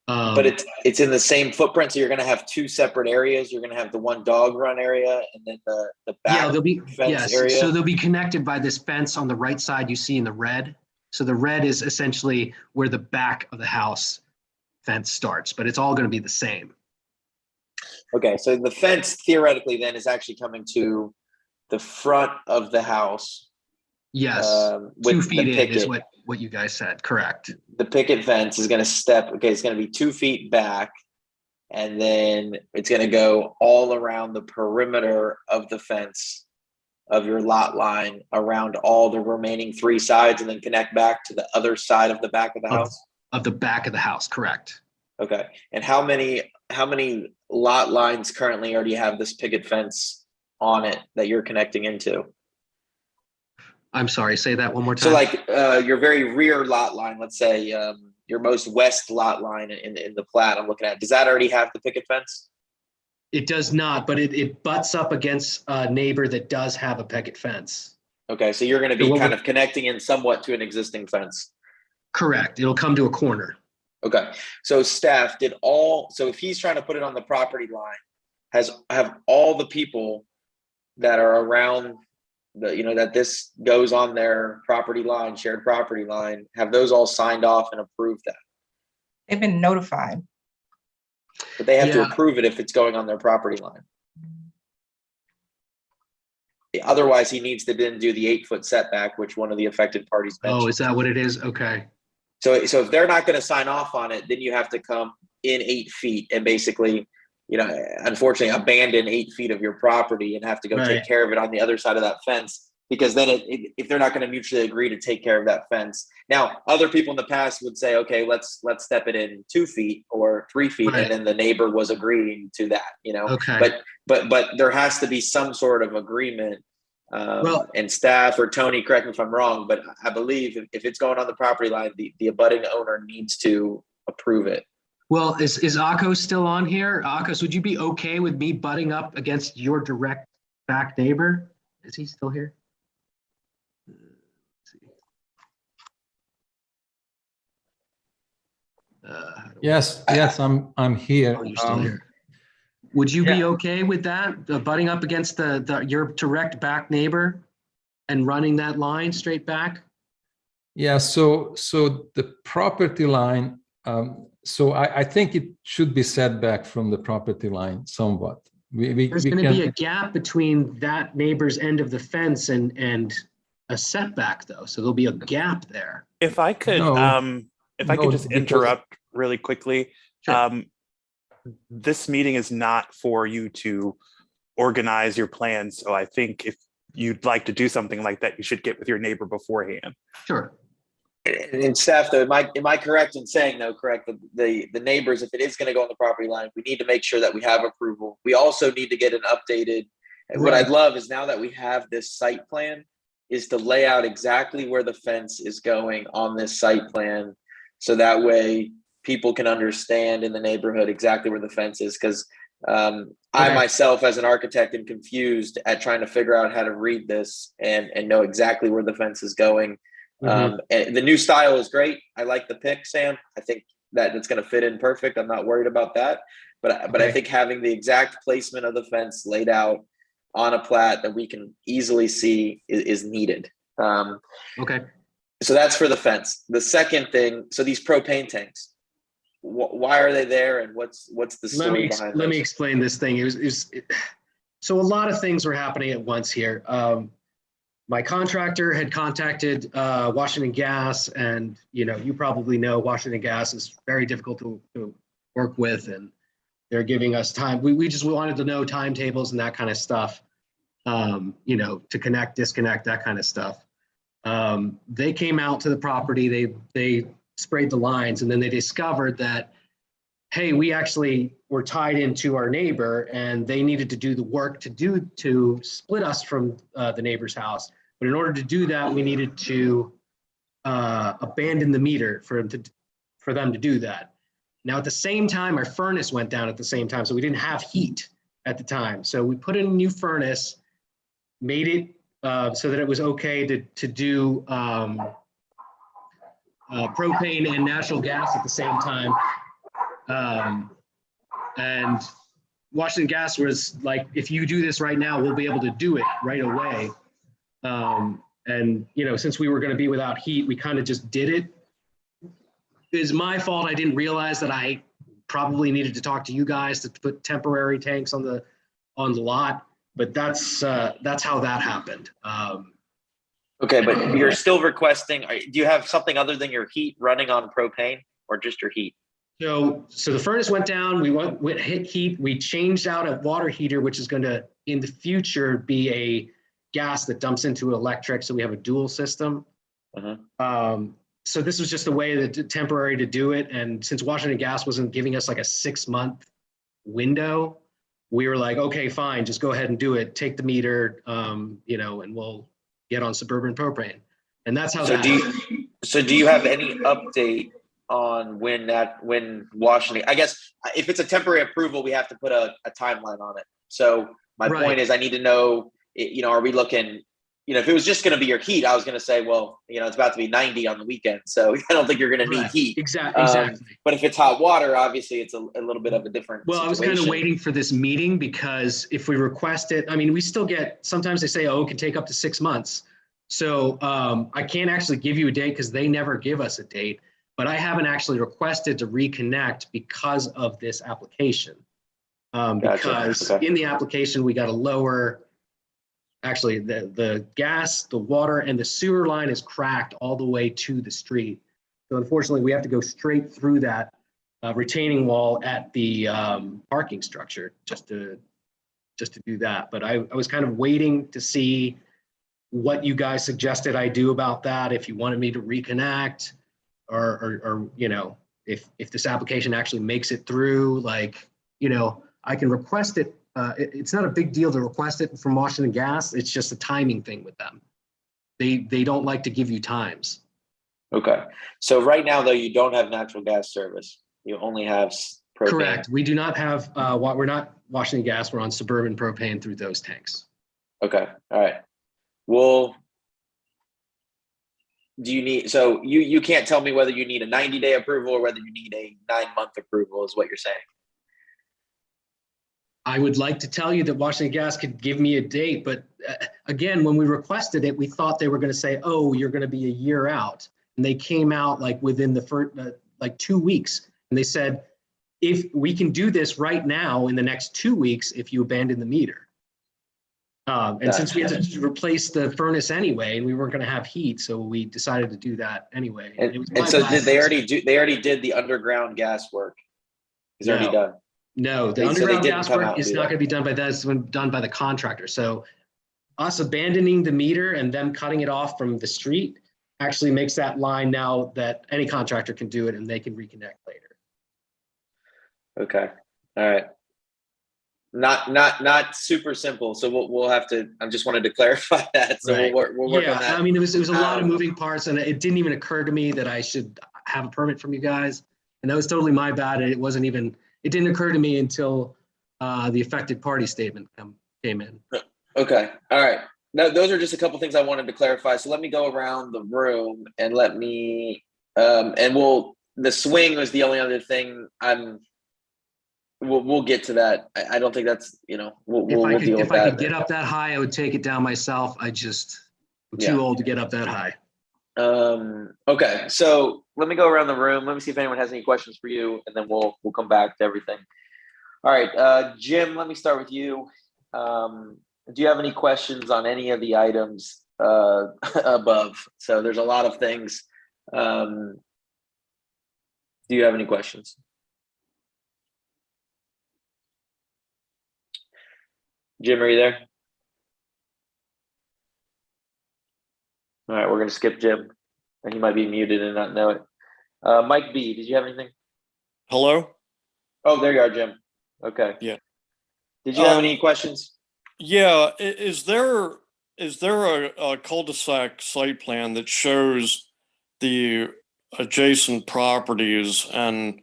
But it's in the same footprint, so you're going to have two separate areas. You're going to have the one dog run area and then the back they'll be fence area. So they'll be connected by this fence on the right side you see in the red. So the red is essentially where the back of the house fence starts, but it's all going to be the same. Okay, so the fence theoretically then is actually coming to the front of the house. Yes, With 2 the feet in is picket. what you guys said, correct? The picket fence is going to it's going to be 2 feet back, and then it's going to go all around the perimeter of the fence of your lot line around all the remaining 3 sides, and then connect back to the other side of the back of the house. Of the back of the house, correct. Okay, and how many lot lines currently already have this picket fence on it that you're connecting into? I'm sorry, say that one more time. So like your very rear lot line, let's say your most west lot line in the plat I'm looking at, does that already have the picket fence? It does not, but it butts up against a neighbor that does have a picket fence. Okay, so you're going to be kind of connecting in somewhat to an existing fence. Correct. It'll come to a corner. Okay, so staff so if he's trying to put it on the property line, have all the people that are around that this goes on their property line, shared property line, have those all signed off and approved that? They've been notified. But they have to approve it if it's going on their property line. Otherwise, he needs to then do the 8-foot setback, which one of the affected parties mentioned. Oh, is that what it is? Okay. So if they're not going to sign off on it, then you have to come in 8 feet and basically, unfortunately, abandon 8 feet of your property and have to go take care of it on the other side of that fence. Because then if they're not going to mutually agree to take care of that fence. Now, other people in the past would say, okay, let's step it in 2 feet or 3 feet. And then the neighbor was agreeing to that, Okay. But there has to be some sort of agreement. And staff or Tony, correct me if I'm wrong, but I believe if it's going on the property line, the abutting owner needs to approve it. Well, is Akos still on here? Akos, would you be okay with me butting up against your direct back neighbor? Is he still here? Yes, I'm here. Oh, you're still here. Would you be okay with that, butting up against your direct back neighbor and running that line straight back? Yeah, so the property line, so I think it should be set back from the property line somewhat. There's going to be a gap between that neighbor's end of the fence and a setback, though. So there'll be a gap there. If I could, just interrupt really quickly. Sure. This meeting is not for you to organize your plans. So I think if you'd like to do something like that, you should get with your neighbor beforehand. Sure. And staff, though, am I correct in saying, though, correct, the neighbors, if it is going to go on the property line, we need to make sure that we have approval. We also need to get an updated, and what I'd love is now that we have this site plan, is to lay out exactly where the fence is going on this site plan. So that way people can understand in the neighborhood exactly where the fence is. Because I myself, as an architect, am confused at trying to figure out how to read this and know exactly where the fence is going. And the new style is great. I like the pick, Sam. I think that it's going to fit in perfect. I'm not worried about that. But I think having the exact placement of the fence laid out on a plat that we can easily see is needed. Okay. So that's for the fence. The second thing, so these propane tanks, why are they there, and what's the story behind Let me explain this thing. So a lot of things were happening at once here. My contractor had contacted Washington Gas, and you probably know Washington Gas is very difficult to work with, and they're giving us time. We just wanted to know timetables and that kind of stuff, to connect, disconnect, that kind of stuff. They came out to the property, they sprayed the lines, and then they discovered that, hey, we actually were tied into our neighbor, and they needed to do the work to split us from the neighbor's house. But in order to do that, we needed to abandon the meter for them to do that. Now, at the same time, our furnace went down at the same time, so we didn't have heat at the time. So we put in a new furnace, made it so that it was okay to do propane and natural gas at the same time. And Washington Gas was like, if you do this right now, we'll be able to do it right away. And And, since we were going to be without heat, we kind of just did it. It's my fault. I didn't realize that I probably needed to talk to you guys to put temporary tanks on the lot, but that's how that happened. Okay, but you're still requesting, do you have something other than your heat running on propane or just your heat? So the furnace went down, we hit heat, we changed out a water heater, which is going to, in the future, be a gas that dumps into electric. So we have a dual system. So this was just a way temporary to do it. And since Washington Gas wasn't giving us like a 6-month window, we were like, okay, fine, just go ahead and do it. Take the meter, and we'll get on Suburban Propane. And that's how So do you have any update on when Washington, I guess if it's a temporary approval, we have to put a timeline on it. So my point is I need to know, are we looking, if it was just going to be your heat, I was going to say, well, it's about to be 90 on the weekend. So I don't think you're going to need heat. Exactly. But if it's hot water, obviously it's a little bit of a different Well, situation. I was kind of waiting for this meeting because if we request it, we still get, sometimes they say, it can take up to 6 months. So I can't actually give you a date because they never give us a date, but I haven't actually requested to reconnect because of this application. Because in the application, we got to lower, actually the gas, the water, and the sewer line is cracked all the way to the street. So unfortunately, we have to go straight through that retaining wall at the parking structure just to do that. But I was kind of waiting to see what you guys suggested I do about that, if you wanted me to reconnect or if this application actually makes it through, I can request it. It's not a big deal to request it from Washington Gas. It's just a timing thing with them. They don't like to give you times. Okay. So right now, though, you don't have natural gas service. You only have propane. Correct. We do not have, we're not Washington Gas. We're on Suburban Propane through those tanks. Okay. All right. Well, do you need, so you can't tell me whether you need a 90-day approval or whether you need a 9-month approval is what you're saying. I would like to tell you that Washington Gas could give me a date, but again, when we requested it, we thought they were going to say, oh, you're going to be a year out. And they came out within the first, 2 weeks. And they said, if we can do this right now in the next 2 weeks, if you abandon the meter. And since we had to replace the furnace anyway, and we weren't going to have heat, so we decided to do that anyway. And so did they already did the underground gas work? Is already done? No, the underground gas work is not going to be done by that. It's done by the contractor. So us abandoning the meter and them cutting it off from the street actually makes that line now that any contractor can do it and they can reconnect later. Okay. All right. Not super simple. So we'll have to, I just wanted to clarify that. So we'll work on that. It was a lot of moving parts and it didn't even occur to me that I should have a permit from you guys. And that was totally my bad. It didn't occur to me until the affected party statement came in. Okay. All right. Now, those are just a couple things I wanted to clarify. So let me go around the room and the swing was the only other thing we'll get to that. I don't think that's, we'll deal with that. If I could get up that high, I would take it down myself. I'm too old to get up that high. Okay. So let me go around the room. Let me see if anyone has any questions for you, and then we'll come back to everything. All right. Jim, let me start with you. Do you have any questions on any of the items above? So there's a lot of things. Do you have any questions? Jim, are you there? All right, we're going to skip Jim. He might be muted and not know it. Mike B, did you have anything? Hello? Oh, there you are, Jim. Okay. Yeah. Did you have any questions? Yeah. Is there a cul-de-sac site plan that shows the adjacent properties and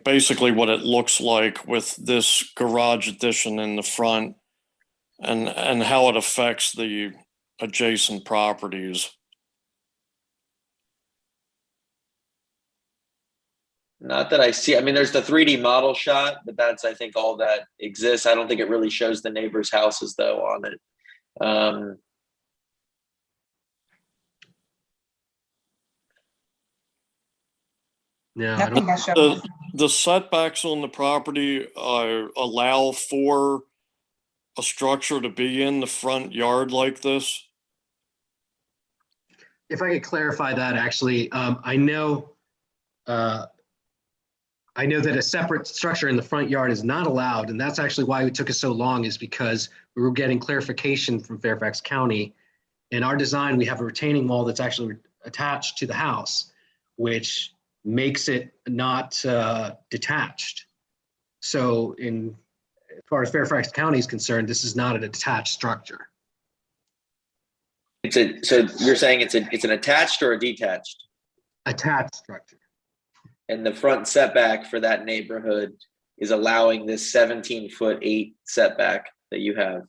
basically what it looks like with this garage addition in the front and how it affects the adjacent properties? Not that I see. I mean, there's the 3D model shot, but that's, I think, all that exists. I don't think it really shows the neighbors' houses, though, on it. No, I I don't. think that shows. The setbacks on the property allow for a structure to be in the front yard like this? If I could clarify that, actually, I know that a separate structure in the front yard is not allowed, and that's actually why it took us so long, is because we were getting clarification from Fairfax County. In our design, we have a retaining wall that's actually attached to the house, which makes it not detached. So as far as Fairfax County is concerned, this is not a detached structure. So you're saying it's an attached or a detached? Attached structure. And the front setback for that neighborhood is allowing this 17'8" setback that you have.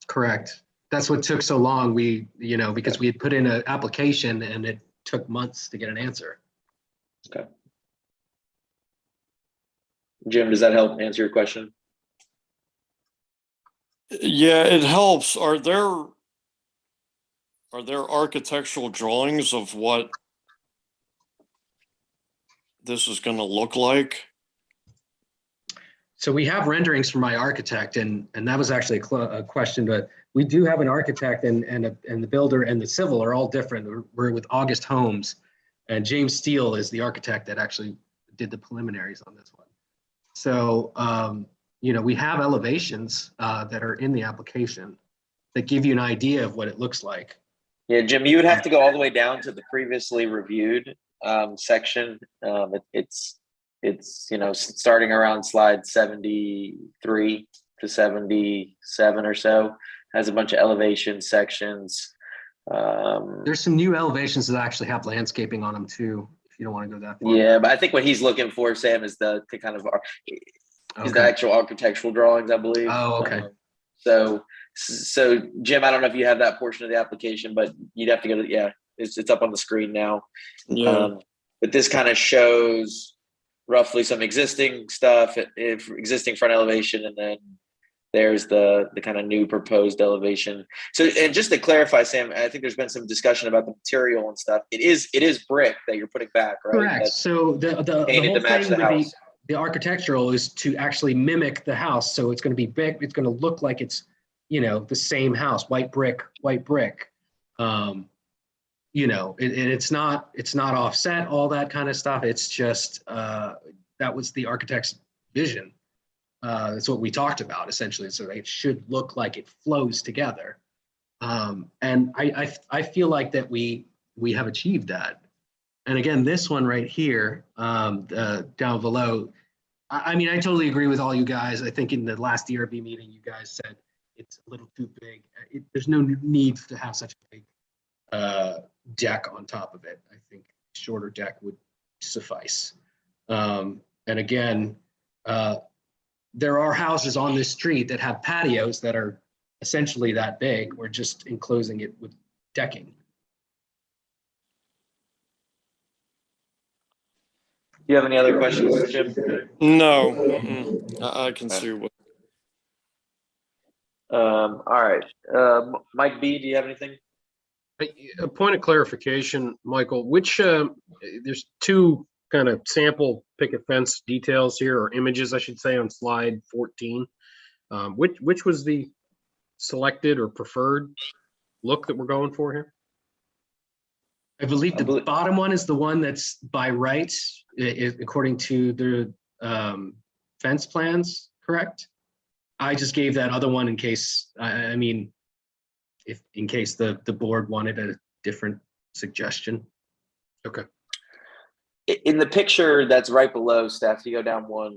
Correct. That's what took so long. Because we had put in an application and it took months to get an answer. Okay. Jim, does that help answer your question? Yeah, it helps. Are there architectural drawings of what this is going to look like? So we have renderings from my architect, and that was actually a question, but we do have an architect and the builder and the civil are all different. We're with August Homes, and James Steele is the architect that actually did the preliminaries on this one. So, we have elevations that are in the application that give you an idea of what it looks like. Yeah, Jim, you would have to go all the way down to the previously reviewed section. It's starting around slide 73 to 77 or so, has a bunch of elevation sections. There's some new elevations that actually have landscaping on them too, if you don't want to go that far. Yeah, but I think what he's looking for, Sam, is the actual architectural drawings, I believe. Oh, okay. So Jim, I don't know if you have that portion of the application, but you'd have to go to, it's up on the screen now. Yeah. But this kind of shows roughly some existing stuff, existing front elevation, and then there's the kind of new proposed elevation. So, and just to clarify, Sam, I think there's been some discussion about the material and stuff. It is brick that you're putting back, right? Correct. So the whole painted to match thing the with house. the architectural is to actually mimic the house. So it's going to be big. It's going to look like it's, the same house, white brick. It's not offset, all that kind of stuff. It's just, that was the architect's vision. That's what we talked about essentially. So it should look like it flows together. And I feel like that we have achieved that. And again, this one right here, down below, I totally agree with all you guys. I think in the last DRB meeting, you guys said it's a little too big. There's no need to have such a big deck on top of it. I think shorter deck would suffice. And again, there are houses on this street that have patios that are essentially that big. We're just enclosing it with decking. Do you have any other questions, Jim? No, I can see what. All right. Mike B, do you have anything? A point of clarification, Michael, there's two kind of sample picket fence details here, or images, I should say, on slide 14. Which was the selected or preferred look that we're going for here? I believe the bottom one is the one that's by right, according to the fence plans, correct? I just gave that other one in case, in case the board wanted a different suggestion. Okay. In the picture that's right below, Steph, you go down one.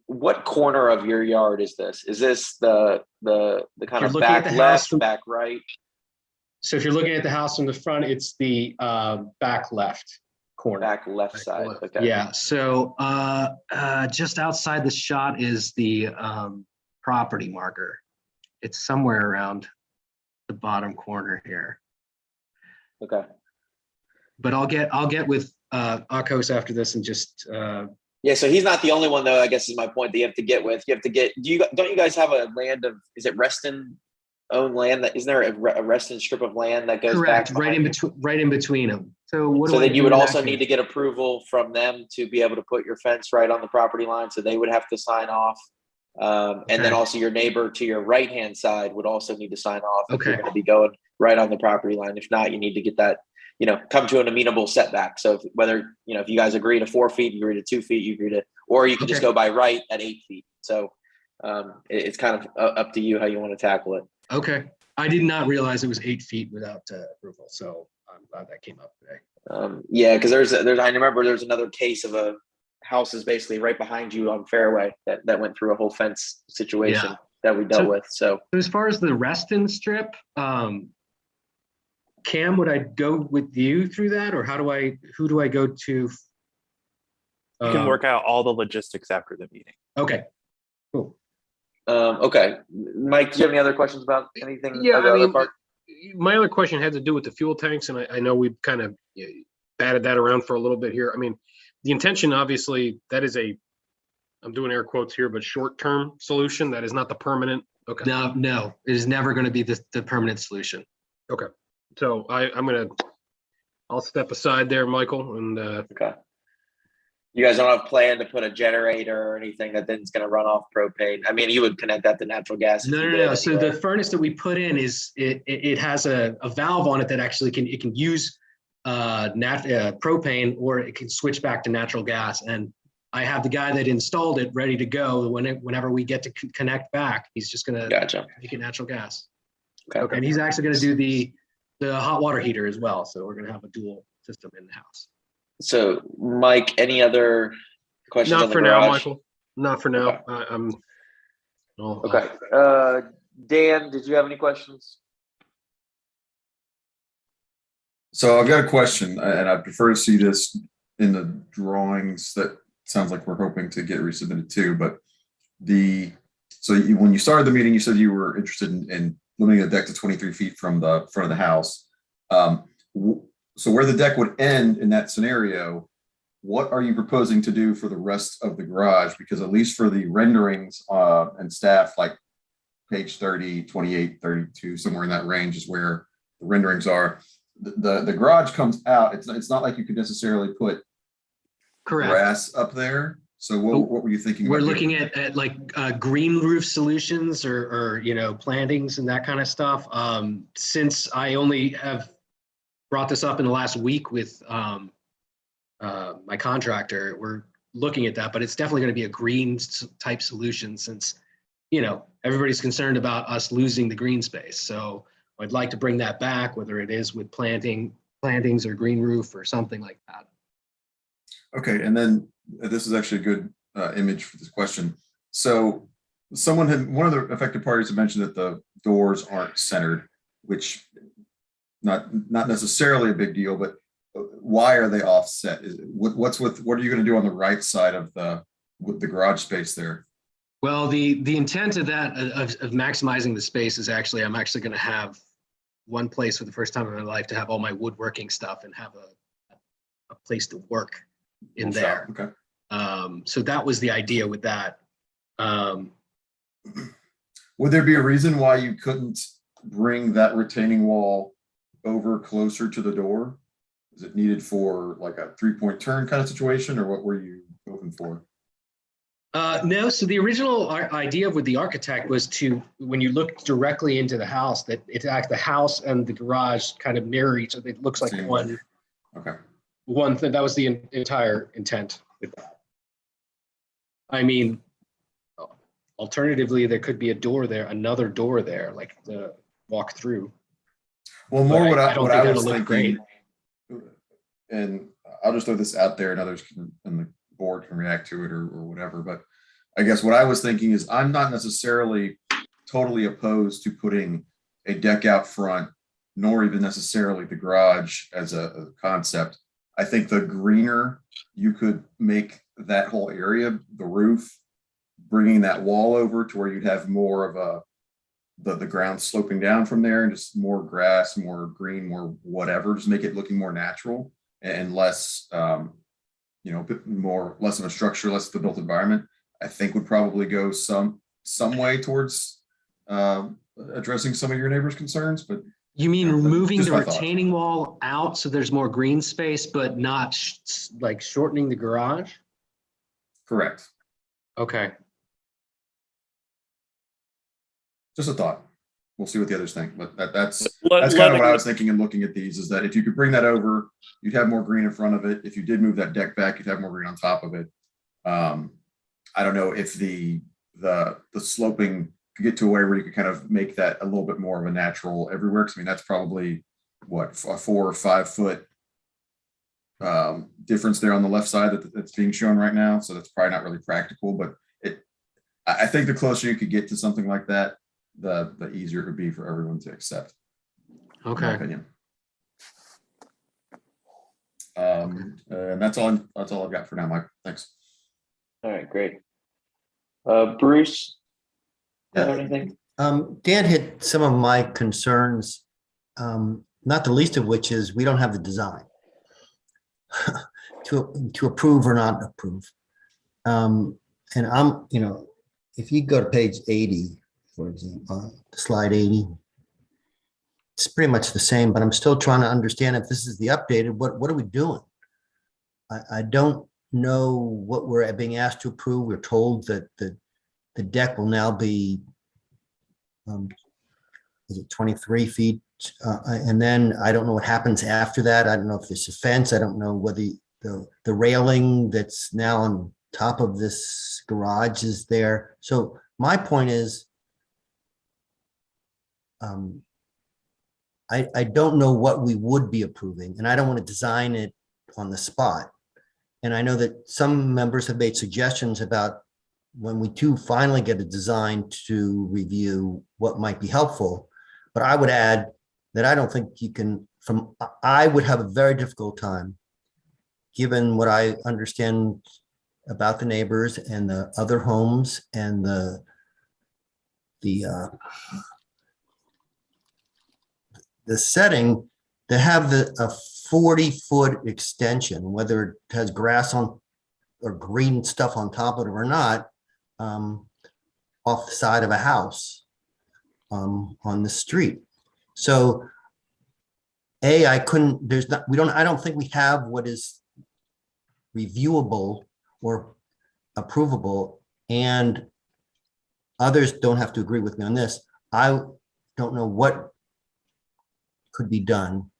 What corner of your yard is this? Is this the kind of back left, back right? So if you're looking at the house from the front, it's the back left corner. Back left side. Okay. Yeah. So just outside the shot is the property marker. It's somewhere around the bottom corner here. Okay. But I'll get with Akos after this and just. Yeah. So he's not the only one, though. I guess is my point that you have to get with. Don't you guys have a land of? Is it Reston own land? That isn't there a resting strip of land that goes back? Correct, right in between them. So what do So I then you do would in that also need to case? get approval from them to be able to put your fence right on the property line. So they would have to sign off. And then Okay. also your neighbor to your right-hand side would also need to sign off if you're Okay. going to be going right on the property line. If not, you need to get that, come to an amenable setback. So whether, if you guys agree to 4 feet, you agree to 2 feet, you agree to, or you can just Okay. go by right at 8 feet. So it's kind of up to you how you want to tackle it. Okay, I did not realize it was 8 feet without approval, so I'm glad that came up today. Yeah, because I remember there's another case of a house is basically right behind you on Fairway that went through a whole fence situation Yeah. that we dealt So- with. So As far as the rest-in strip, Cam, would I go with you through that, or who do I go to? You can work out all the logistics after the meeting. Okay, cool. okay, Mike, do you have any other questions about anything? Yeah, the I other mean, part? my other question had to do with the fuel tanks, and I know we've kind of batted that around for a little bit here. I mean, the intention, obviously, that is I'm doing air quotes here, but short-term solution. That is not the permanent. Okay. No, it is never going to be the permanent solution. Okay. So I'll step aside there, Michael, and Okay. You guys don't have a plan to put a generator or anything that then's going to run off propane? I mean, you would connect that to natural gas. if you did No. So anyway. the furnace that we put in it has a valve on it that actually can use propane, or it can switch back to natural gas. And I have the guy that installed it ready to go. Whenever we get to connect back, he's just going to make it natural gas. Okay. And he's actually going to do the hot water heater as well. So we're going to have a dual system in the house. So, Mike, any other questions on not the for now, garage? Michael. Not for now. Okay. Dan, did you have any questions? So I've got a question, and I prefer to see this in the drawings that sounds like we're hoping to get resubmitted too. But when you started the meeting, you said you were interested in limiting the deck to 23 feet from the front of the house. So where the deck would end in that scenario, what are you proposing to do for the rest of the garage? Because at least for the renderings and staff, like page 30, 28, 32, somewhere in that range is where the renderings are. The garage comes out. It's not like you could necessarily put grass up there. So what were you thinking? We're looking at like green roof solutions or plantings and that kind of stuff. Since I only have brought this up in the last week with my contractor, we're looking at that, but it's definitely going to be a green type solution since everybody's concerned about us losing the green space. So I'd like to bring that back, whether it is with plantings or green roof or something like that. Okay, and then this is actually a good image for this question. So one of the affected parties had mentioned that the doors aren't centered, which not necessarily a big deal, but why are they offset? What are you going to do on the right side of the garage space there? Well, the intent of that of maximizing the space is I'm actually going to have one place for the first time in my life to have all my woodworking stuff and have a place to work in there. Okay. So that was the idea with that. Would there be a reason why you couldn't bring that retaining wall over closer to the door? Is it needed for like a 3-point turn kind of situation, or what were you hoping for? No, so the original idea with the architect was when you look directly into the house, that the house and the garage kind of mirror each other. It looks like one. Okay. One thing. That was the entire intent with that. I mean, alternatively, there could be another door there, like the walk through. Well, more what I was look thinking, great. and I'll just throw this out there, and others and the board can react to it or whatever. But I guess what I was thinking is I'm not necessarily totally opposed to putting a deck out front, nor even necessarily the garage as a concept. I think the greener you could make that whole area, the roof, bringing that wall over to where you'd have more of the ground sloping down from there, and just more grass, more green, more whatever, just make it looking more natural and less, a bit less of a structure, less of the built environment, I think would probably go some way towards addressing some of your neighbors' concerns, but You mean moving just the my thought. retaining wall out so there's more green space, but not like shortening the garage? Correct. Okay. Just a thought. We'll see what the others think, but that's Let- kind of what I letting- was thinking in looking at these, is that if you could bring that over, you'd have more green in front of it. If you did move that deck back, you'd have more green on top of it. I don't know if the sloping could get to a way where you could kind of make that a little bit more of a natural everywhere. 'Cause I mean, that's probably what, a 4 or 5 foot difference there on the left side that's being shown right now. So that's probably not really practical, but I think the closer you could get to something like that, the easier it would be for everyone to accept. In my Okay. opinion. And that's all I've got for now, Mike. Thanks. All right, great. Bruce, you have anything? Dan hit some of my concerns, not the least of which is we don't have the design to approve or not approve. And I'm, if you go to page 80, for example, slide 80, it's pretty much the same, but I'm still trying to understand if this is the updated, what are we doing? I don't know what we're being asked to approve. We're told that the deck will now be, is it 23 feet? And then I don't know what happens after that. I don't know if there's a fence. I don't know whether the railing that's now on top of this garage is there. So my point is, I don't know what we would be approving, and I don't want to design it on the spot. And I know that some members have made suggestions about when we do finally get a design to review what might be helpful. But I would add that I don't think you can, I would have a very difficult time, given what I understand about the neighbors and the other homes and the setting, to have a 40-foot extension, whether it has grass on or green stuff on top of it or not, off the side of a house on the street. So I don't think we have what is reviewable or approvable, and others don't have to agree with me on this. I don't know what could be done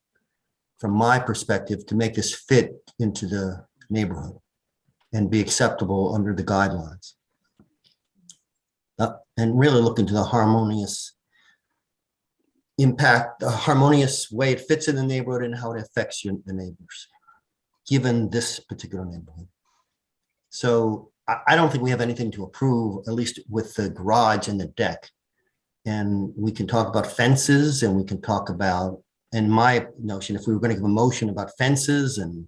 from my perspective to make this fit into the neighborhood and be acceptable under the guidelines. And really look into the harmonious impact, the harmonious way it fits in the neighborhood and how it affects the neighbors, given this particular neighborhood. So I don't think we have anything to approve, at least with the garage and the deck. And we can talk about fences, and we can talk about, in my notion, if we were going to give a motion about fences and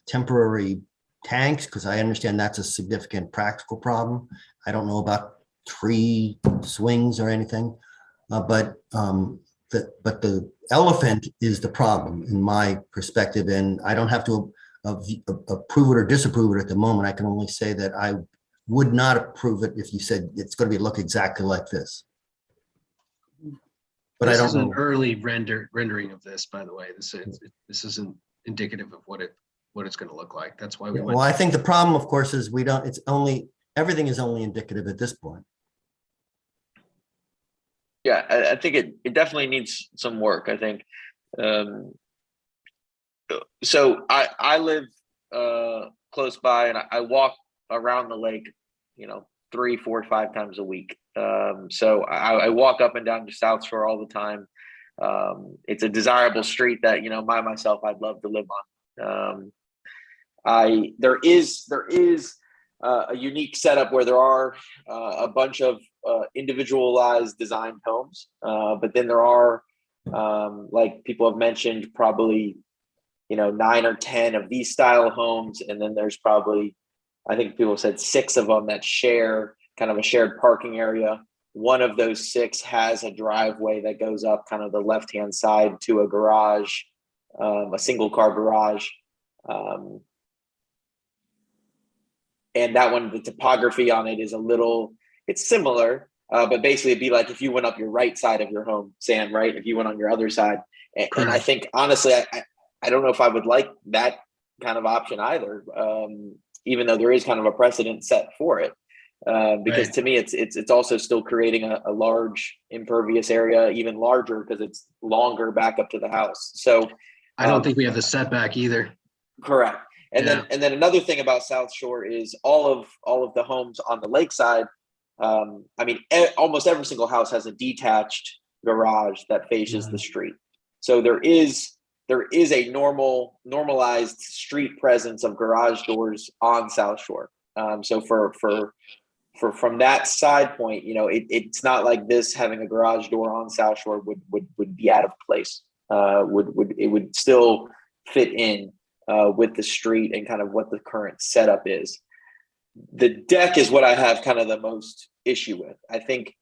temporary tanks, because I understand that's a significant practical problem. I don't know about tree swings or anything, but the elephant is the problem in my perspective, and I don't have to approve it or disapprove it at the moment. I can only say that I would not approve it if you said it's going to look exactly like this. But This I don't is an know. early rendering of this, by the way. This isn't indicative of what it's going to look like. That's why we went. Well, I think the problem, of course, is everything is only indicative at this point. Yeah, I think it definitely needs some work, I think. So I live close by, and I walk around the lake, 3, 4, 5 times a week. So I walk up and down to South Shore all the time. It's a desirable street that, myself, I'd love to live on. There is a unique setup where there are a bunch of individualized designed homes, but then there are, like people have mentioned, probably 9 or 10 of these style homes, and then there's probably, I think people said 6 of them that share kind of a shared parking area. One of those 6 has a driveway that goes up kind of the left-hand side to a garage, a single car garage. And that one, the topography on it is it's similar, But basically it'd be like if you went up your right side of your home, Sam, right? If you went on your other side. And I think, honestly, I don't know if I would like that kind of option either, even though there is kind of a precedent set for it. Because to me, it's also still creating a large impervious area, even larger because it's longer back up to the house. So I don't think we have the setback either. correct. And then another thing about South Shore is all of the homes on the lakeside. I mean, almost every single house has a detached garage that faces the street. So there is a normalized street presence of garage doors on South Shore. So from that side point, you know, it's not like this having a garage door on South Shore would be out of place. It would still fit in with the street and kind of what the current setup is. The deck is what I have kind of the most issue with. I think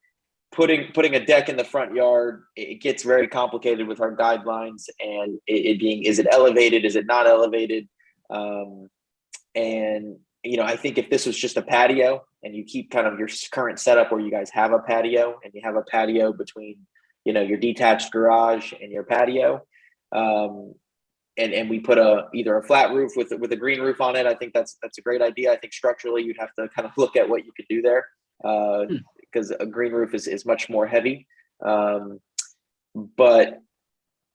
putting a deck in the front yard, it gets very complicated with our guidelines and it being, is it elevated? Is it not elevated? And, you know, I think if this was just a patio and you keep kind of your current setup where you guys have a patio and you have a patio between, you know, your detached garage and your patio, and we put either a flat roof with a green roof on it, I think that's a great idea. I think structurally you'd have to kind of look at what you could do there. Because a green roof is much more heavy. But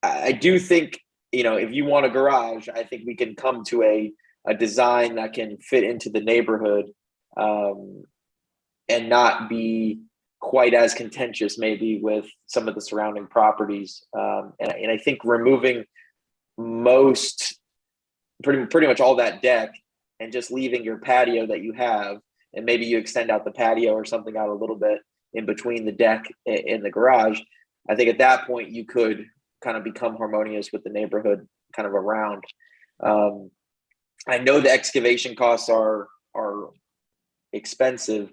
I do think, you know, if you want a garage, I think we can come to a design that can fit into the neighborhood and not be quite as contentious maybe with some of the surrounding properties. And I think removing pretty much all that deck and just leaving your patio that you have, and maybe you extend out the patio or something out a little bit in between the deck and the garage. I think at that point you could kind of become harmonious with the neighborhood kind of around. I know the excavation costs are expensive.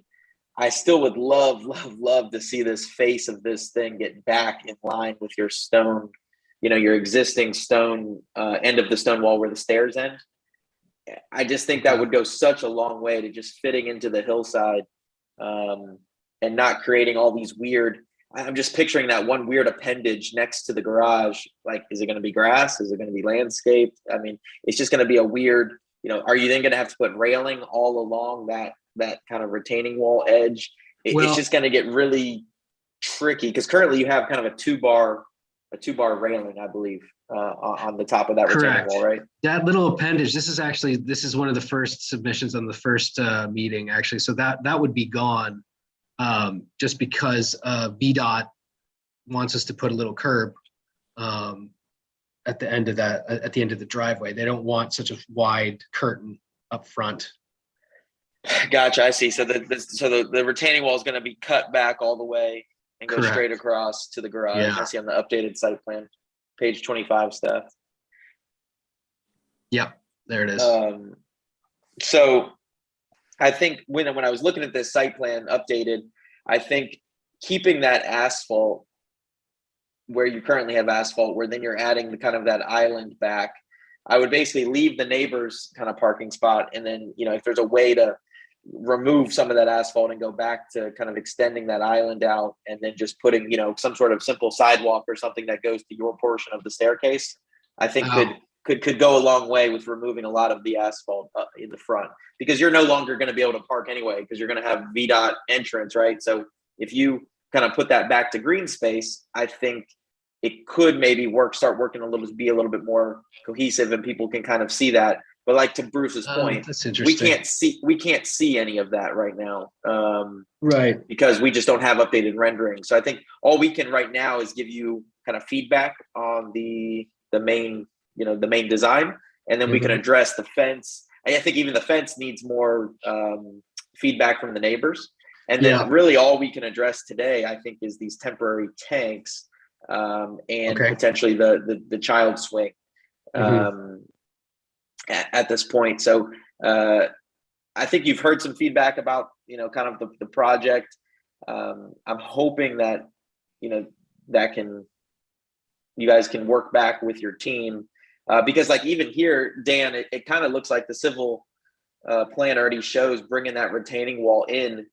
I still would love to see this face of this thing get back in line with your stone, you know, your existing stone end of the stone wall where the stairs end. I just think that would go such a long way to just fitting into the hillside and not creating all these weird, I'm just picturing that one weird appendage next to the garage. Like, is it going to be grass? Is it going to be landscaped? I mean, it's just going to be a weird, you know, are you then going to have to put railing all along that kind of retaining wall edge? It's just going to get really tricky because currently you have kind of a two bar railing, I believe, on the top of that retaining wall, right? That little appendage, this is one of the first submissions on the first meeting, actually. So that would be gone just because VDOT wants us to put a little curb at the end of the driveway. They don't want such a wide curtain up front. Gotcha, I see. So the retaining wall is going to be cut back all the way and go straight across to the garage. Yeah. I see on the updated site plan, page 25 stuff. Yep, there it is. So I think when I was looking at this site plan updated, I think keeping that asphalt where you currently have asphalt, where then you're adding the kind of that island back, I would basically leave the neighbor's kind of parking spot. And then, you know, if there's a way to remove some of that asphalt and go back to kind of extending that island out and then just putting, you know, some sort of simple sidewalk or something that goes to your portion of the staircase, I think could go a long way with removing a lot of the asphalt in the front, because you're no longer going to be able to park anyway, because you're going to have VDOT entrance, right? So if you kind of put that back to green space, I think it could maybe be a little bit more cohesive and people can kind of see that. But like to Bruce's point, that's interesting. we can't see any of that right now. Right. Because we just don't have updated rendering. So I think all we can right now is give you kind of feedback on the main design, and then we can address the fence. I think even the fence needs more feedback from the neighbors. And then really all we can address today, I think, is these temporary tanks and potentially the child swing at this point. So I think you've heard some feedback about, you know, kind of the project. I'm hoping that, you know, you guys can work back with your team because like even here, Dan, it kind of looks like the civil plan already shows bringing that retaining wall in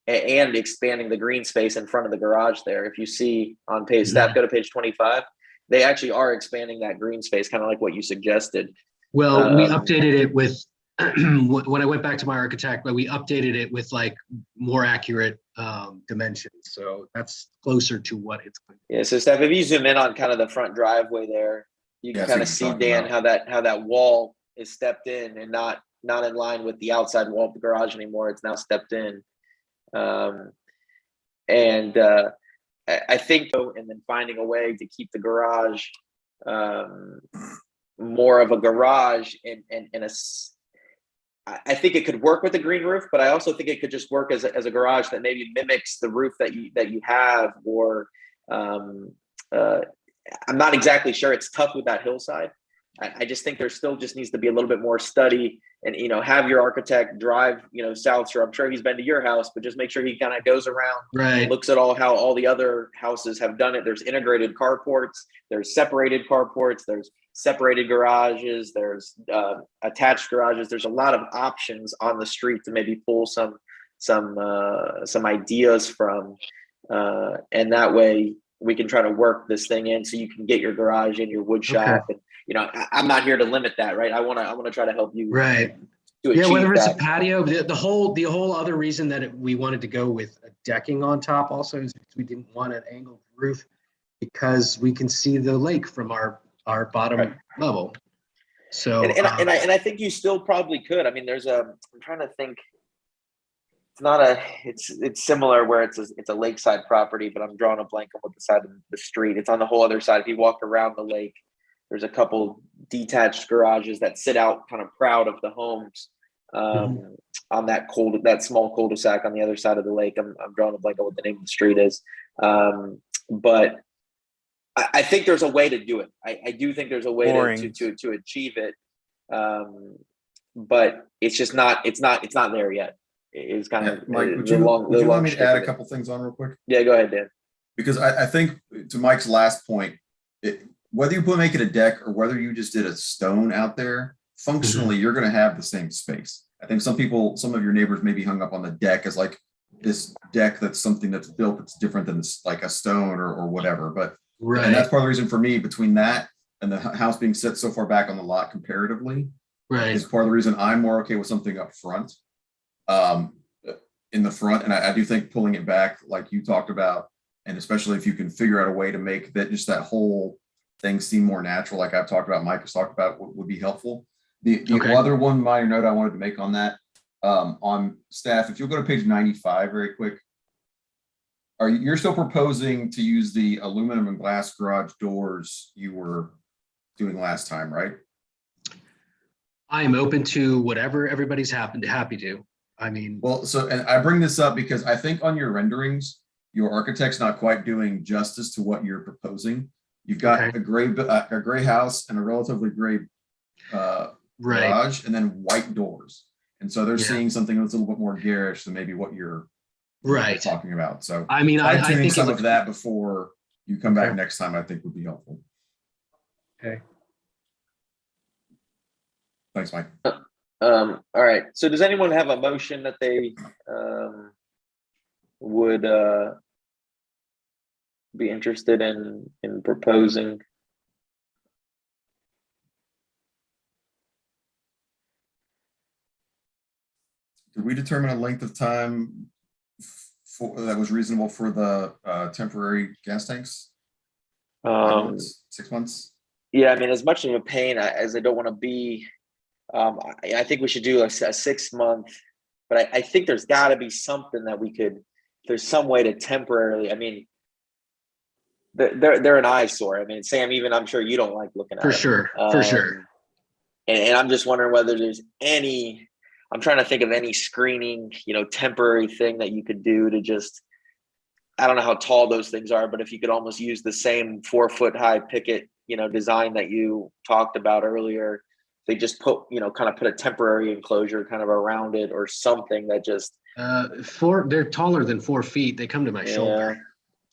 and expanding the green space in front of the garage there. If you see on page staff, go to page 25. They actually are expanding that green space, kind of like what you suggested. Well, we updated it with, when I went back to my architect, but we updated it with like more accurate dimensions. So that's closer to what it's going to be. Yeah, so Steph, if you zoom in on kind of the front driveway there, you can kind of see, Dan, how that wall is stepped in and not in line with the outside wall of the garage anymore. It's now stepped in. I think, and then finding a way to keep the garage more of a garage I think it could work with the green roof, but I also think it could just work as a garage that maybe mimics the roof that you have, or I'm not exactly sure. It's tough with that hillside. I just think there still just needs to be a little bit more study, and have your architect drive South Shore. I'm sure he's been to your house, but just make sure he kind of goes around, right, looks at how all the other houses have done it. There's integrated carports, there's separated carports, there's separated garages, there's attached garages. There's a lot of options on the street to maybe pull some ideas from, and that way we can try to work this thing in so you can get your garage in your wood shop. Okay. And I'm not here to limit that, right? I want to try to help you, right, to yeah, achieve whether it's that. a patio, the whole other reason that we wanted to go with a decking on top also is because we didn't want an angled roof, because we can see the lake from our bottom level. So and I think you still probably could. I mean, I'm trying to think. It's similar where it's a lakeside property, but I'm drawing a blank on what the side of the street. It's on the whole other side. If you walk around the lake, there's a couple detached garages that sit out kind of proud of the homes on that small cul-de-sac on the other side of the lake. I'm drawing a blank on what the name of the street is. But I think there's a way to do it. I do think there's a way to achieve it. But it's just not there yet. It's kind of Mike, would you let me add a couple things on real quick? Yeah, go ahead, Dan. Because I think, to Mike's last point, whether you make it a deck or whether you just did a stone out there, functionally, you're going to have the same space. I think some of your neighbors may be hung up on the deck as like this deck that's something that's built that's different than this, like a stone or whatever. But right. And that's part of the reason for me, between that and the house being set so far back on the lot comparatively, right, is part of the reason I'm more okay with something up front, in the front. And I do think pulling it back, like you talked about, and especially if you can figure out a way to make that whole thing seem more natural, like I've talked about, Mike has talked about, would be helpful. The other one minor note I wanted to make on that, on staff, if you'll go to page 95 very quick, you're still proposing to use the aluminum and glass garage doors you were doing last time, right? I am open to whatever everybody's happy to. I mean, well, and I bring this up because I think on your renderings, your architect's not quite doing justice to what you're proposing. You've got a gray house and a relatively gray garage, and then white doors. And so they're seeing something that's a little bit more garish than maybe what you're talking about. So I mean, I think some of that before you come back next time, I think would be helpful. Okay. Thanks, Mike. All right. So does anyone have a motion that they would be interested in proposing? Did we determine a length of time that was reasonable for the temporary gas tanks? 6 months? Yeah, I mean, as much of a pain as I don't want to be, I think we should do a 6 month, but I think there's got to be something that there's some way to temporarily, I mean, they're an eyesore. I mean, Sam, even I'm sure you don't like looking at for them. sure. And I'm just wondering whether there's I'm trying to think of any screening, temporary thing that you could do to just, I don't know how tall those things are, but if you could almost use the same 4 foot high picket, design that you talked about earlier, they just put, kind of put a temporary enclosure kind of around it or something that just. They're taller than 4 feet. They come to my shoulder.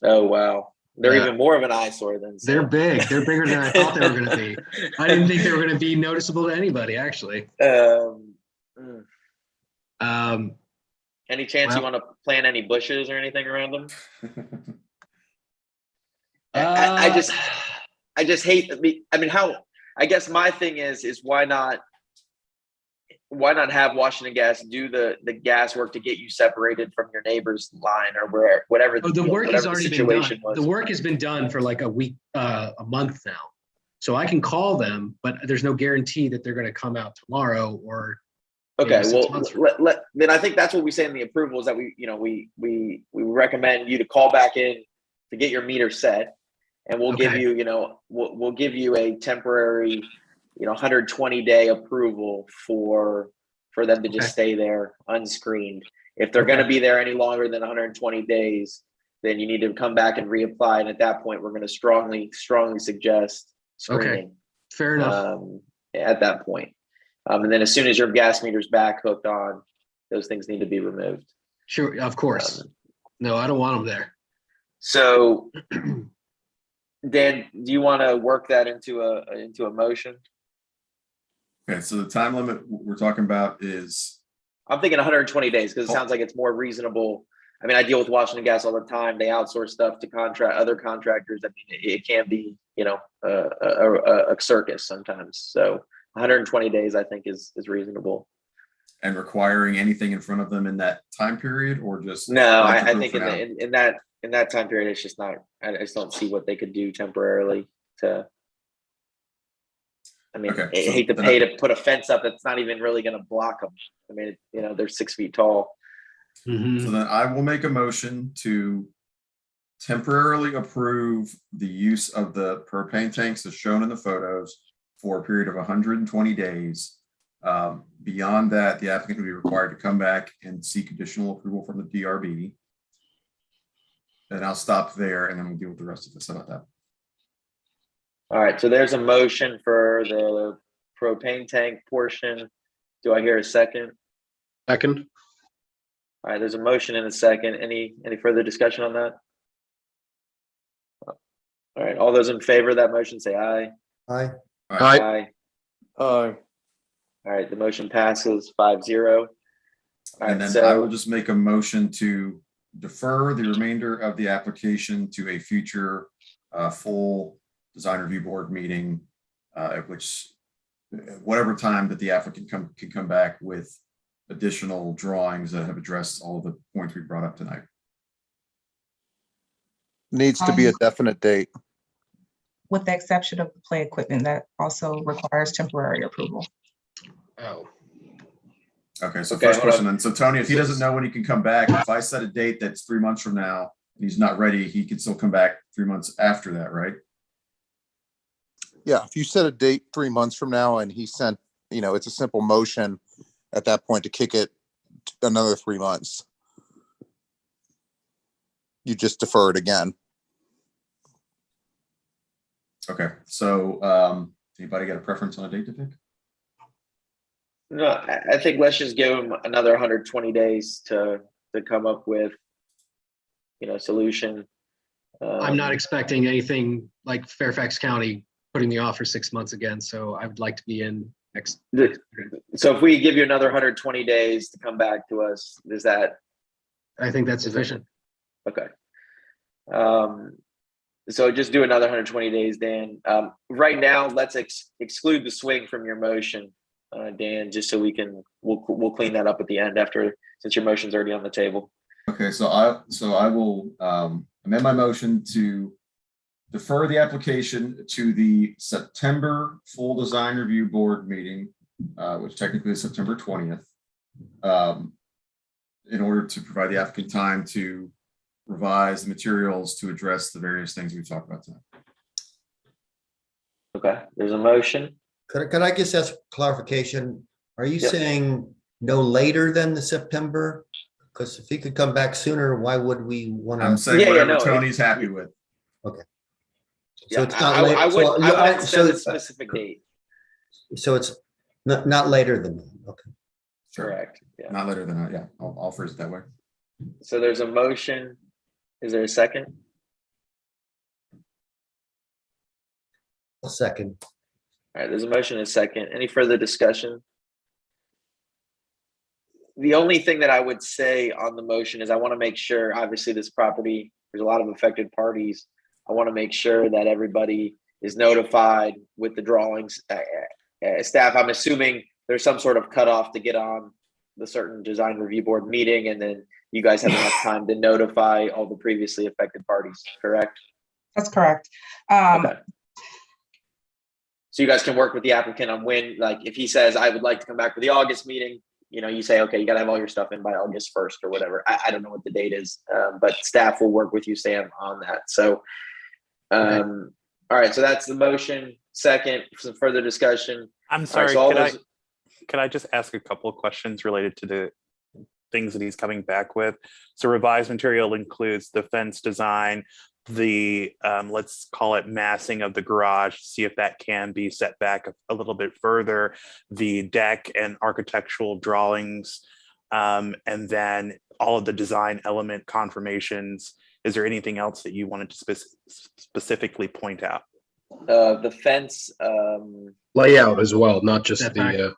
Oh, wow. They're even more of an eyesore than. They're big. They're bigger than I thought they were going to be. I didn't think they were going to be noticeable to anybody, actually. Any chance you Well- want to plant any bushes or anything around them? Uh, I just hate I mean, I guess my thing is why not have Washington Gas do the gas work to get you separated from your neighbor's line or whatever Oh, the work has already been done. situation was. The work has been done for like a week, a month now. So I can call them, but there's no guarantee that they're going to come out tomorrow or. Okay, maybe 6 well, months from then I think that's what we say in the approval is that we recommend you to call back in to get your meter set, and we'll give Okay. you, we'll give you a temporary, 120-day approval for them to just stay there unscreened. If they're going to be there any longer than 120 days, then you need to come back and reapply. And at that point, we're going to strongly suggest screening. Fair enough. At that point. And then as soon as your gas meter's back hooked on, those things need to be removed. Sure, of course. No, I don't want them there. So, Dan, do you want to work that into a motion? Okay, so the time limit we're talking about is, I'm thinking 120 days because it sounds like it's more reasonable. I mean, I deal with Washington Gas all the time. They outsource stuff to other contractors. I mean, it can be, a circus sometimes. So 120 days, I think, is reasonable. and requiring anything in front of them in that time period, or just? No, let it I go think for now? in that time period, it's just not. I just don't see what they could do temporarily to. I mean, Okay, I so hate to then pay to put a fence up that's not even really going to block them. I mean, they're 6 feet tall. So then I will make a motion to temporarily approve the use of the propane tanks as shown in the photos for a period of 120 days. Beyond that, the applicant will be required to come back and seek additional approval from the DRB. And I'll stop there and then we'll deal with the rest of this. How about that? All right, so there's a motion for the propane tank portion. Do I hear a second? Second. All right, there's a motion and a second. Any further discussion on that? All right, all those in favor of that motion say aye. Aye. Aye. All right, the motion passes 5-0. All And right, then I will so just make a motion to defer the remainder of the application to a future full design review board meeting, at which whatever time that the applicant can come back with additional drawings that have addressed all of the points we brought up tonight. Needs to be a definite date. With the exception of the play equipment that also requires temporary approval. Oh. Okay, so Okay, first hold question on. then. So Tony, if he doesn't know when he can come back, if I set a date that's 3 months from now and he's not ready, he can still come back 3 months after that, right? Yeah, if you set a date 3 months from now and he sent, it's a simple motion at that point to kick it another 3 months. You just defer it again. Okay, so anybody got a preference on a date to pick? no, I think let's just give them another 120 days to come up with, solution. I'm not expecting anything like Fairfax County putting me off for 6 months again. So I would like to be in next. So if we give you another 120 days to come back to us, is that? I think that's sufficient. Okay. So just do another 120 days, Dan. Right now, let's exclude the swing from your motion, Dan, just so we'll clean that up at the end since your motion's already on the table. Okay, so I will amend my motion to defer the application to the September full design review board meeting, which technically is September 20th, in order to provide the applicant time to revise the materials to address the various things we've talked about tonight. Okay, there's a motion. Could I just ask clarification? Are you Yep. saying no later than the September? Because if he could come back sooner, why would we want to? I'm saying whatever Tony's happy with. Okay. Yeah, So it's not I late. wouldn't set a specific date. So it's not later than that. Okay. Correct. Yeah. Not later than that. Yeah, I'll phrase it that way. So there's a motion. Is there a second? A second. All right, there's a motion and a second. Any further discussion? The only thing that I would say on the motion is I want to make sure, obviously this property, there's a lot of affected parties. I want to make sure that everybody is notified with the drawings. Staff, I'm assuming there's some sort of cutoff to get on the certain design review board meeting, and then you guys have enough time to notify all the previously affected parties, correct? That's correct. Okay. So you guys can work with the applicant on when, like, if he says, I would like to come back for the August meeting, you know, you say, okay, you got to have all your stuff in by August 1st or whatever. I don't know what the date is, but staff will work with you, Sam, on that. So, Okay. All right. So that's the motion. Second, some further discussion. I'm All sorry, right, so could I just ask a couple of questions related to the things that he's coming back with? So revised material includes the fence design, the let's call it massing of the garage, see if that can be set back a little bit further, the deck and architectural drawings, and then all of the design element confirmations. Is there anything else that you wanted to specifically point out? The fence, Layout as well, not just the,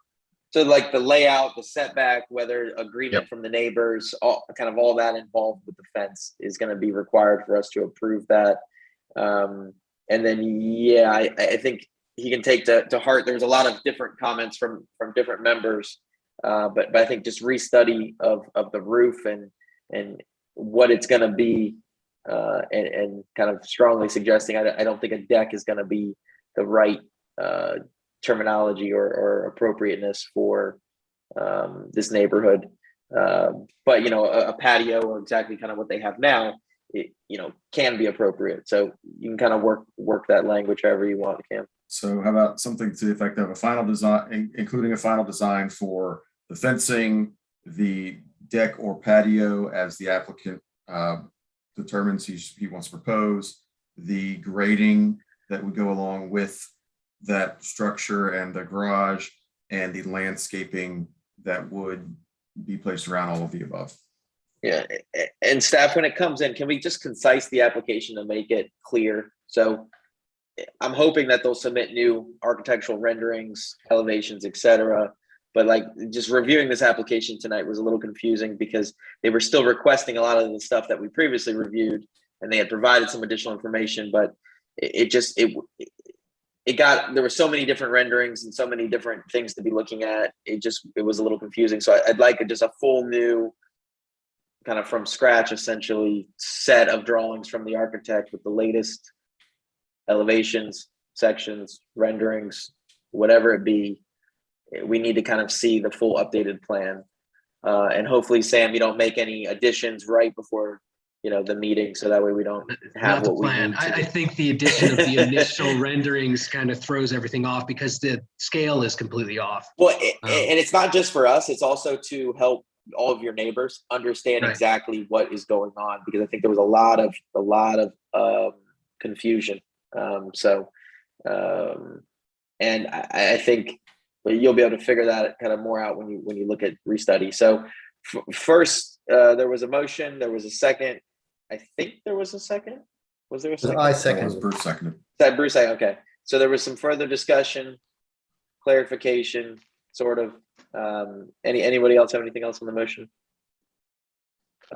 so like the layout, the setback, whether agreement from the neighbors, all that involved with the fence is going to be required for us to approve that. And then, yeah, I think he can take to heart. There was a lot of different comments from different members, but I think just restudy of the roof and what it's going to be, and kind of strongly suggesting I don't think a deck is going to be the right terminology or appropriateness for this neighborhood, but you know, a patio or exactly kind of what they have now, it, you know, can be appropriate. So you can kind of work that language however you want, Cam. So how about something to the effect of a final design, including a final design for the fencing, the deck or patio as the applicant determines he wants to propose, the grading that would go along with that structure and the garage, and the landscaping that would be placed around all of the above. Yeah, and staff, when it comes in, can we just concise the application to make it clear? So I'm hoping that they'll submit new architectural renderings, elevations, etc. But like just reviewing this application tonight was a little confusing because they were still requesting a lot of the stuff that we previously reviewed, and they had provided some additional information, but it got, there were so many different renderings and so many different things to be looking at. It was a little confusing. So I'd like just a full new kind of from scratch, essentially, set of drawings from the architect with the latest elevations, sections, renderings, whatever it be. We need to kind of see the full updated plan. And hopefully, Sam, you don't make any additions right before, you know, the meeting, so that way we don't have what we need. I think the addition of the initial renderings kind of throws everything off because the scale is completely off. Well, and it's not just for us, it's also to help all of your neighbors understand exactly what is going on, because I think there was a lot of confusion. And I think you'll be able to figure that kind of more out when you look at restudy. So first, there was a motion, there was a second. I think there was a second. Was there a second? I second. Bruce seconded. Bruce, okay. So there was some further discussion, clarification, sort of. Anybody else have anything else on the motion?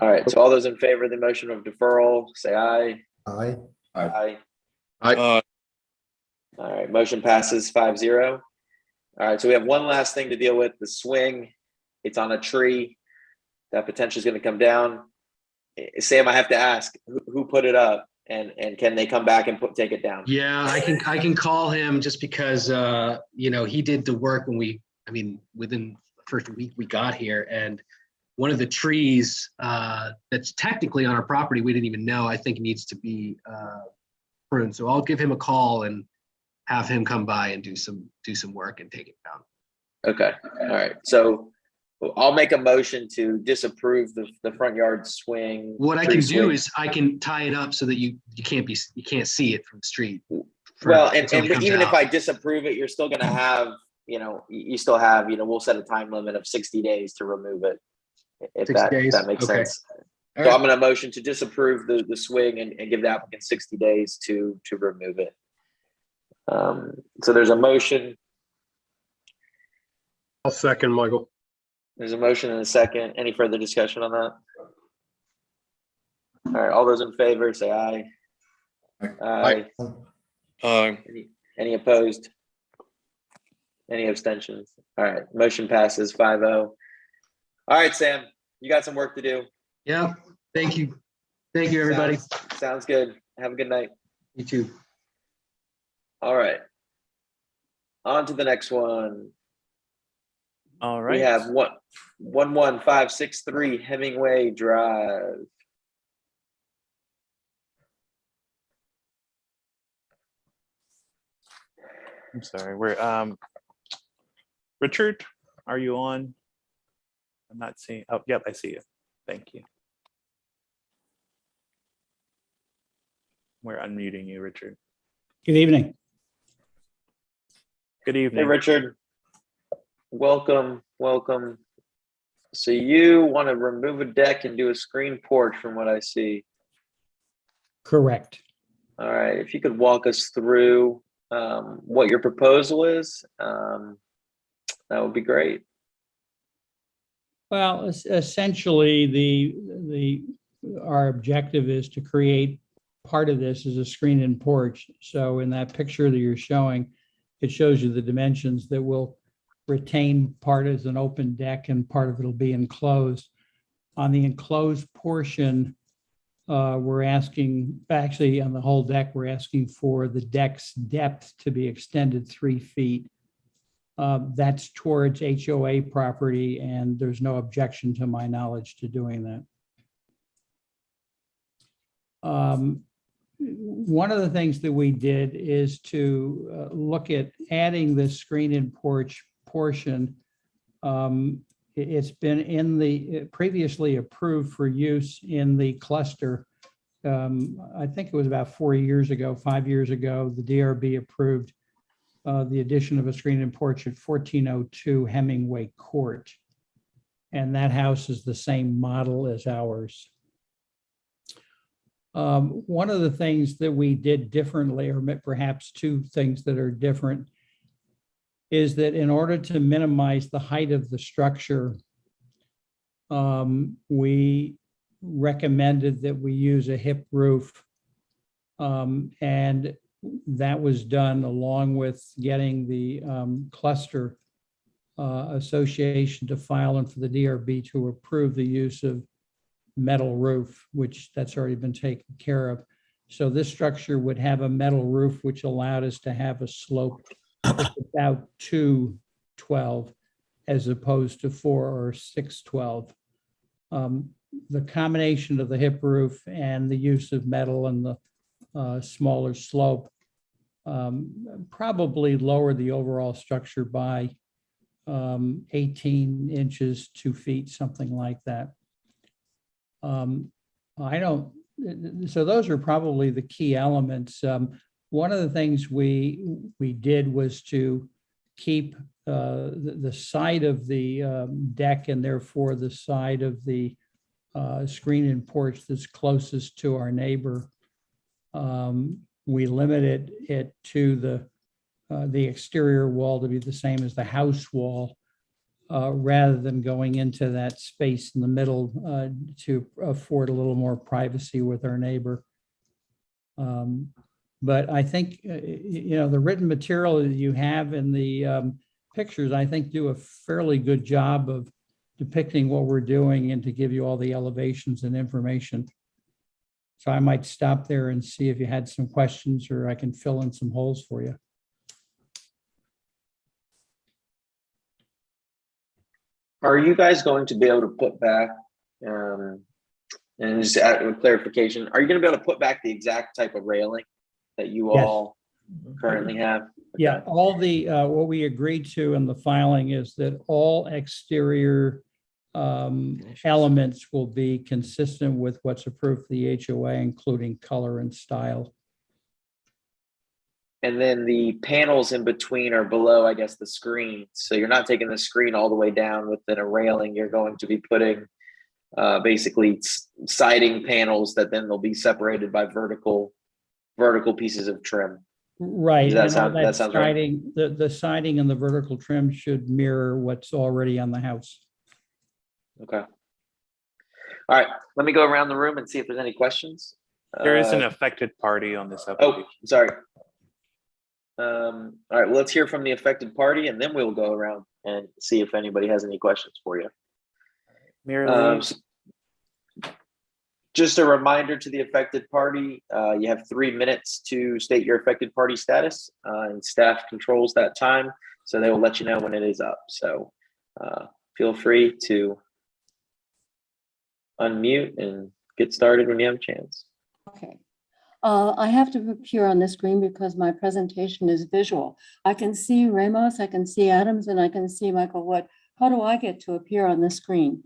All right. So all those in favor of the motion of deferral, say aye. Aye. Aye. Aye. All right. Motion passes 5-0. All right. So we have one last thing to deal with: the swing. It's on a tree that potentially is going to come down. Sam, I have to ask, who put it up, and can they come back and take it down? Yeah, I can call him just because you know, he did the work when within the first week we got here, and one of the trees that's technically on our property we didn't even know, I think needs to be pruned. So I'll give him a call and have him come by and do some work and take it down. Okay. All right. So I'll make a motion to disapprove the front yard swing. What I can do is I can tie it up so that you can't see it from the street. Well, and even if I disapprove it, you're still going to have, you know, we'll set a time limit of 60 days to remove it. If that makes sense. So I'm going to motion to disapprove the swing and give the applicant 60 days to remove it. So there's a motion. I'll second, Michael. There's a motion and a second. Any further discussion on that? All right, all those in favor, say aye. Aye. Any opposed? Any abstentions? All right, motion passes 5-0. All right, Sam, you got some work to do. Yeah, thank you. Thank you, everybody. Sounds good. Have a good night. You too. All right. On to the next one. All right. We have 11563 Hemingway Drive. I'm sorry. We're Richard, are you on? I'm not seeing. Oh, yep, I see you. Thank you. We're unmuting you, Richard. Good evening. Good Hey, evening. Richard. Welcome. So you want to remove a deck and do a screen porch from what I see. Correct. All right. If you could walk us through what your proposal is, that would be great. Well, essentially, our objective is to create part of this as a screen and porch. So in that picture that you're showing, it shows you the dimensions that will retain part as an open deck and part of it will be enclosed. On the enclosed portion, we're asking, actually on the whole deck, we're asking for the deck's depth to be extended 3 feet. That's towards HOA property, and there's no objection to my knowledge to doing that. One of the things that we did is to look at adding this screen and porch portion. It's been in the previously approved for use in the cluster. I think it was about 5 years ago, the DRB approved the addition of a screen and porch at 1402 Hemingway Court. And that house is the same model as ours. One of the things that we did differently, or perhaps two things that are different, is that in order to minimize the height of the structure, we recommended that we use a hip roof. And that was done along with getting the cluster association to file and for the DRB to approve the use of metal roof, which that's already been taken care of. So this structure would have a metal roof, which allowed us to have a slope of about 212 as opposed to 4 or 612. The combination of the hip roof and the use of metal and the smaller slope probably lower the overall structure by 18 inches, 2 feet, something like that. So those are probably the key elements. One of the things we did was to keep the side of the deck and therefore the side of the screen and porch that's closest to our neighbor. We limited it to the exterior wall to be the same as the house wall, rather than going into that space in the middle to afford a little more privacy with our neighbor. But I think, the written material that you have in the pictures, I think do a fairly good job of depicting what we're doing and to give you all the elevations and information. So I might stop there and see if you had some questions, or I can fill in some holes for you. Are you guys going to be able to put back, and just add a clarification, are you going to be able to put back the exact type of railing that you Yes. all currently have? Yeah, all the, what we agreed to in the filing is that all exterior elements will be consistent with what's approved for the HOA, including color and style. And then the panels in between are below, I guess, the screen. So you're not taking the screen all the way down within a railing. You're going to be putting basically siding panels that then they'll be separated by vertical pieces of trim. Right. Does that and all sound right? siding, the siding and the vertical trim should mirror what's already on the house. Okay. All right, let me go around the room and see if there's any questions. There is an affected party on this Oh, application. sorry. All right, well, let's hear from the affected party and then we'll go around and see if anybody has any questions for you. Just a reminder to the affected party, you have 3 minutes to state your affected party status, and staff controls that time, so they will let you know when it is up. So feel free to unmute and get started when you have a chance. Okay. I have to appear on the screen because my presentation is visual. I can see Ramos, I can see Adams, and I can see Michael Wood. How do I get to appear on the screen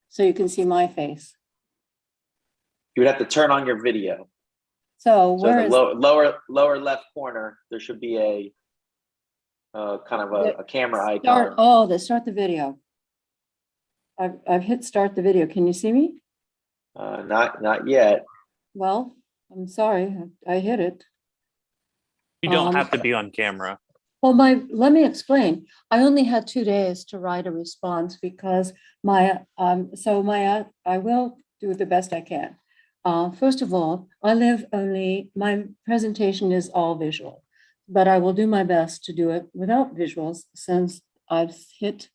so you can see my face? You would have to turn on your video. So where the is lower left corner, there should be a kind of a camera icon. start the video. I've hit start the video. Can you see me? Not yet. Well, I'm sorry, I hit it. You don't have to be on camera. Well, let me explain. I only had 2 days to write a response because I will do the best I can. First of all, my presentation is all visual, but I will do my best to do it without visuals since I've hit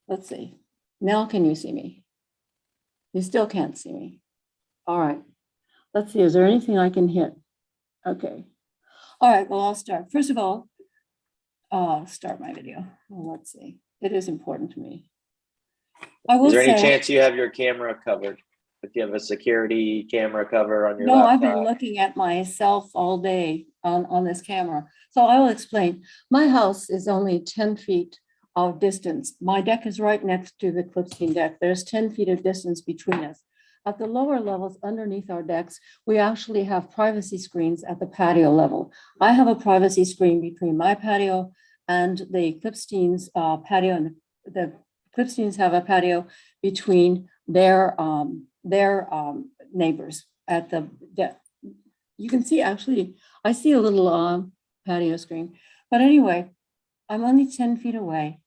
let's see. Now can you see me? You still can't see me. All right. Let's see, is there anything I can hit? Okay. All right, well, I'll start. First of all, I'll start my video. Well, let's see. It is important to me. Is there any chance you have your camera covered? If you have a security camera cover on your No, laptop? I've been looking at myself all day on this camera. So I will explain. My house is only 10 feet of distance. My deck is right next to the Clipstein deck. There's 10 feet of distance between us. At the lower levels underneath our decks, we actually have privacy screens at the patio level. I have a privacy screen between my patio and the Clipstein's patio, and the Clipsteins have a patio between their neighbors at the deck. You can see, actually, I see a little patio screen. But anyway, I'm only 10 feet away.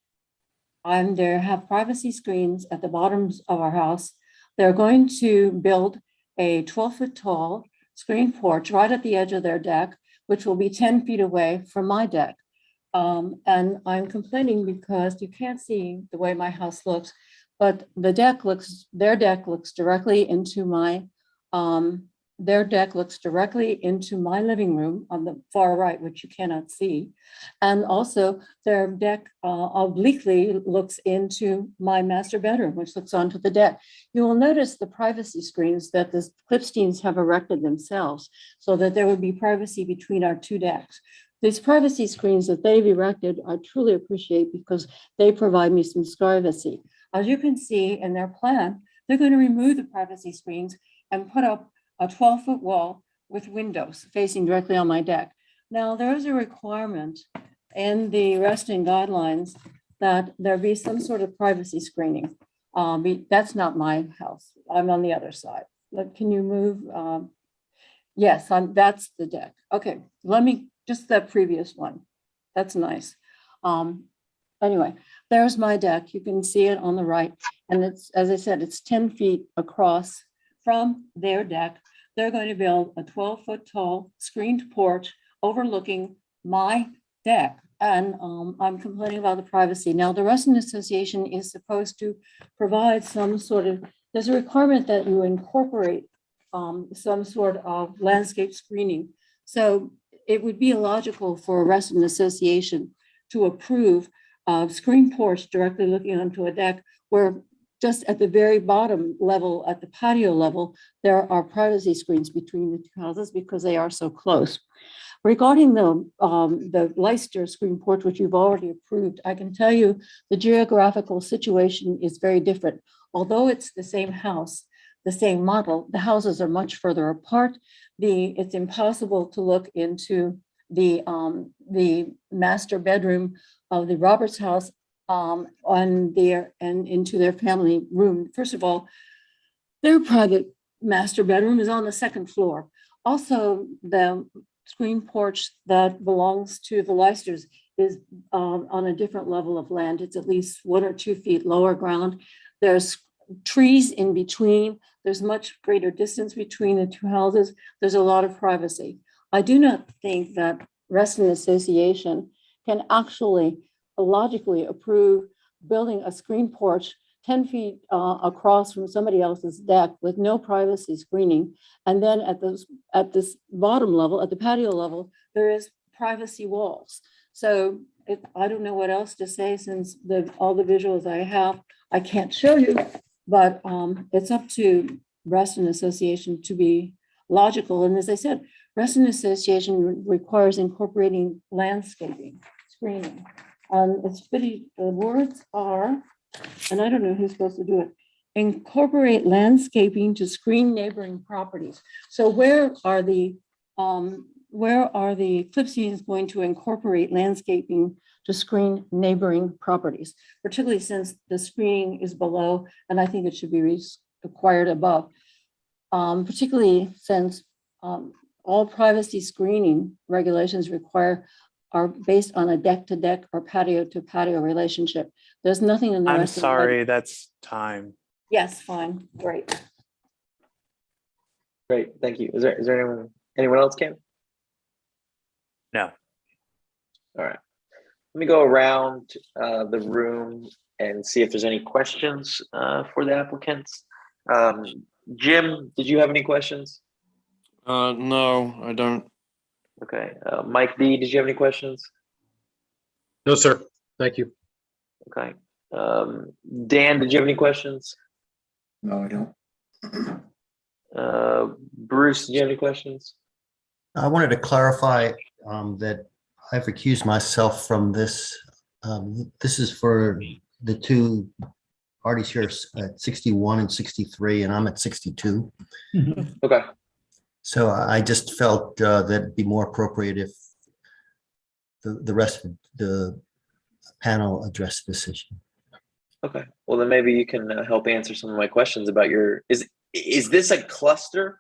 There have privacy screens at the bottoms of our house. They're going to build a 12-foot tall screen porch right at the edge of their deck, which will be 10 feet away from my deck. And I'm complaining because you can't see the way my house looks, but their deck looks directly into my living room on the far right, which you cannot see. And also their deck obliquely looks into my master bedroom, which looks onto the deck. You will notice the privacy screens that the Clipsteins have erected themselves so that there would be privacy between our 2 decks. These privacy screens that they've erected, I truly appreciate because they provide me some privacy. As you can see in their plan, they're going to remove the privacy screens and put up a 12-foot wall with windows facing directly on my deck. Now, there is a requirement in the resting guidelines that there be some sort of privacy screening. That's not my house. I'm on the other side. Can you move? Yes, that's the deck. Okay, just that previous one. That's nice. Anyway, there's my deck. You can see it on the right. And it's, as I said, it's 10 feet across from their deck. They're going to build a 12-foot tall screened porch overlooking my deck. And I'm complaining about the privacy. Now, the Resident Association is supposed to provide there's a requirement that you incorporate some sort of landscape screening. So it would be illogical for a Resident Association to approve a screen porch directly looking onto a deck where just at the very bottom level, at the patio level, there are privacy screens between the 2 houses because they are so close. Regarding the Leicester screen porch, which you've already approved, I can tell you the geographical situation is very different. Although it's the same house, the same model, the houses are much further apart. It's impossible to look into the master bedroom of the Roberts house and into their family room. First of all, their private master bedroom is on the 2nd floor. Also, the screen porch that belongs to the Leicesters is on a different level of land. It's at least 1 or 2 feet lower ground. There's trees in between. There's much greater distance between the two houses. There's a lot of privacy. I do not think that resident association can actually logically approve building a screen porch 10 feet across from somebody else's deck with no privacy screening. And then at this bottom level, at the patio level, there is privacy walls. So I don't know what else to say, since all the visuals I have, I can't show you, but it's up to resident association to be logical. And as I said, resident association requires incorporating landscaping, screening. It's pretty, the words are, and I don't know who's supposed to do it, incorporate landscaping to screen neighboring properties. So where are the clip scenes going to incorporate landscaping to screen neighboring properties, particularly since the screening is below, and I think it should be required above, particularly since all privacy screening regulations are based on a deck-to-deck or patio-to-patio relationship. There's nothing in the I'm rest of sorry, that's time. Yes, fine, great. Great, thank you. Is there anyone else, Cam? No. All right. Let me go around the room and see if there's any questions for the applicants. Jim, did you have any questions? No, I don't. Okay. Mike D, did you have any questions? No, sir. Thank you. Okay. Dan, did you have any questions? No, I don't. Bruce, did you have any questions? I wanted to clarify that I've recused myself from this. This is for the two parties here at 61 and 63, and I'm at 62. Okay. So I just felt that it'd be more appropriate if the rest of the panel addressed this issue. Okay. Well, then maybe you can help answer some of my questions about is this a cluster?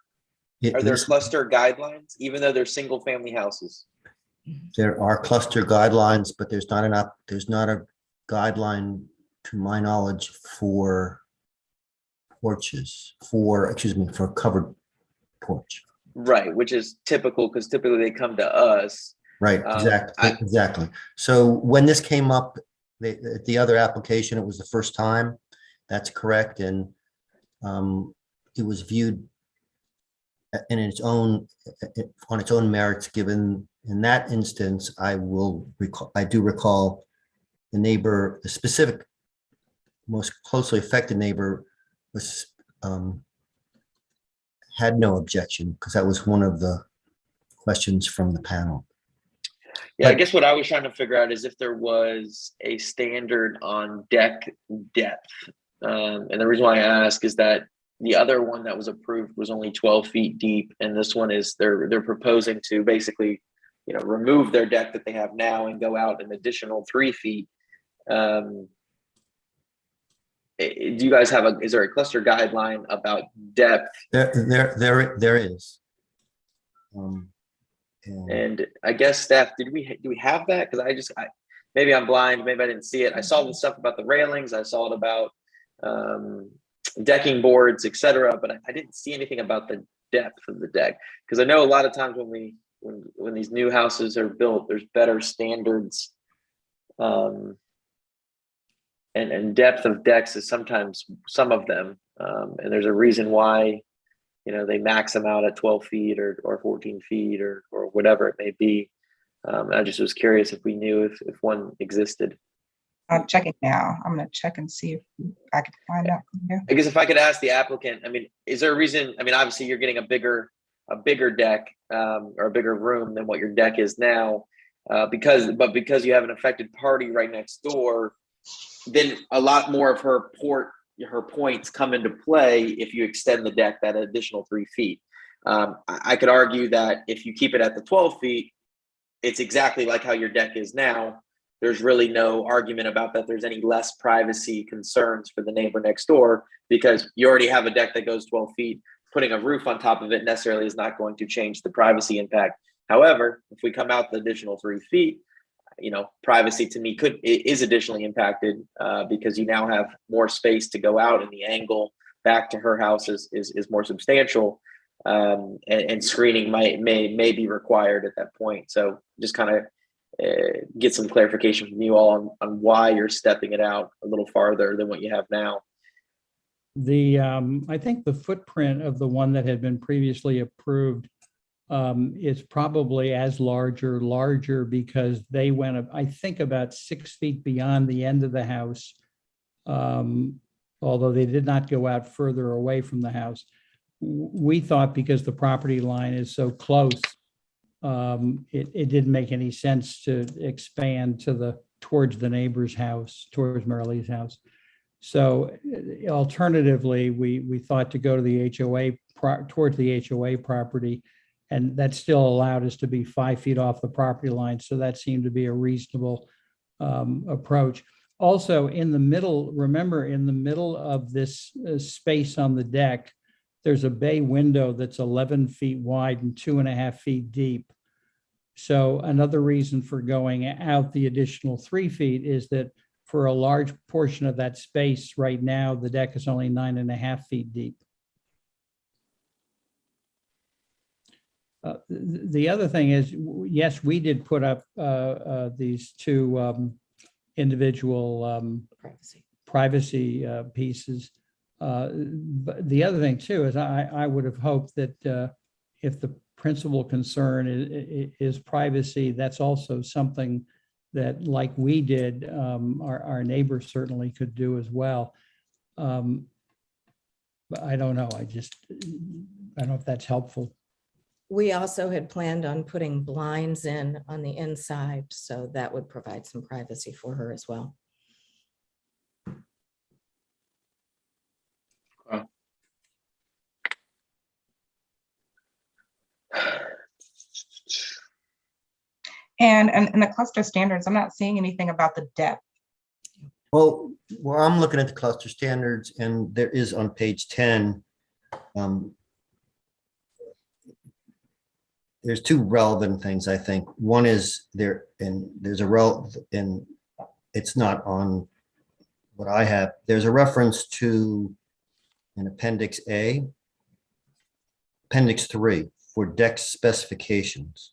Are there cluster guidelines, even though they're single family houses? There are cluster guidelines, but there's not a guideline, to my knowledge, for porches, for covered porch. Right, which is typical, because typically they come to us. Right, exactly. So when this came up, the other application, it was the first time. That's correct, and it was viewed on its own merits. Given in that instance, I do recall the specific, most closely affected neighbor was had no objection, because that was one of the questions from the panel. Yeah, I guess what I was trying to figure out is if there was a standard on deck depth. And the reason why I ask is that the other one that was approved was only 12 feet deep, and this one is they're proposing to basically, remove their deck that they have now and go out an additional 3 feet. Do you guys is there a cluster guideline about depth? There is. And I guess staff, do we have that? Because maybe I'm blind, maybe I didn't see it. I saw the stuff about the railings, I saw it about decking boards, etc., but I didn't see anything about the depth of the deck. Because I know a lot of times when these new houses are built, there's better standards, and depth of decks is sometimes some of them, and there's a reason why they max them out at 12 feet or 14 feet or whatever it may be. I just was curious if we knew if one existed. I'm checking now. I'm going to check and see if I can find out from you. I guess if I could ask the applicant, is there a reason? Obviously you're getting a bigger deck or a bigger room than what your deck is now, because you have an affected party right next door, then a lot more of her points come into play if you extend the deck that additional 3 feet. I could argue that if you keep it at the 12 feet, it's exactly like how your deck is now. There's really no argument about that there's any less privacy concerns for the neighbor next door, because you already have a deck that goes 12 feet. Putting a roof on top of it necessarily is not going to change the privacy impact. However, if we come out the additional 3 feet, privacy to me is additionally impacted because you now have more space to go out, and the angle back to her house is more substantial, and screening may be required at that point. So just kind of get some clarification from you all on why you're stepping it out a little farther than what you have now. I think the footprint of the one that had been previously approved is probably as larger because they went, I think, about 6 feet beyond the end of the house. Although they did not go out further away from the house. We thought because the property line is so close, it didn't make any sense to expand towards the neighbor's house, towards Marilee's house. So alternatively, we thought to go to the HOA, towards the HOA property, and that still allowed us to be 5 feet off the property line. So that seemed to be a reasonable approach. Also, in the middle, remember, in the middle of this space on the deck, there's a bay window that's 11 feet wide and 2.5 feet deep. So another reason for going out the additional 3 feet is that for a large portion of that space right now, the deck is only 9.5 feet deep. The other thing is, yes, we did put up these two individual privacy pieces. But the other thing too is I would have hoped that if the principal concern is privacy, that's also something that, like we did, our neighbors certainly could do as well. But I don't know. I don't know if that's helpful. We also had planned on putting blinds in on the inside, so that would provide some privacy for her as well. And in the cluster standards, I'm not seeing anything about the depth. Well, I'm looking at the cluster standards, and there is on page 10, there's two relevant things, I think. One is there's a and it's not on what I have. There's a reference to an Appendix A, Appendix 3 for deck specifications.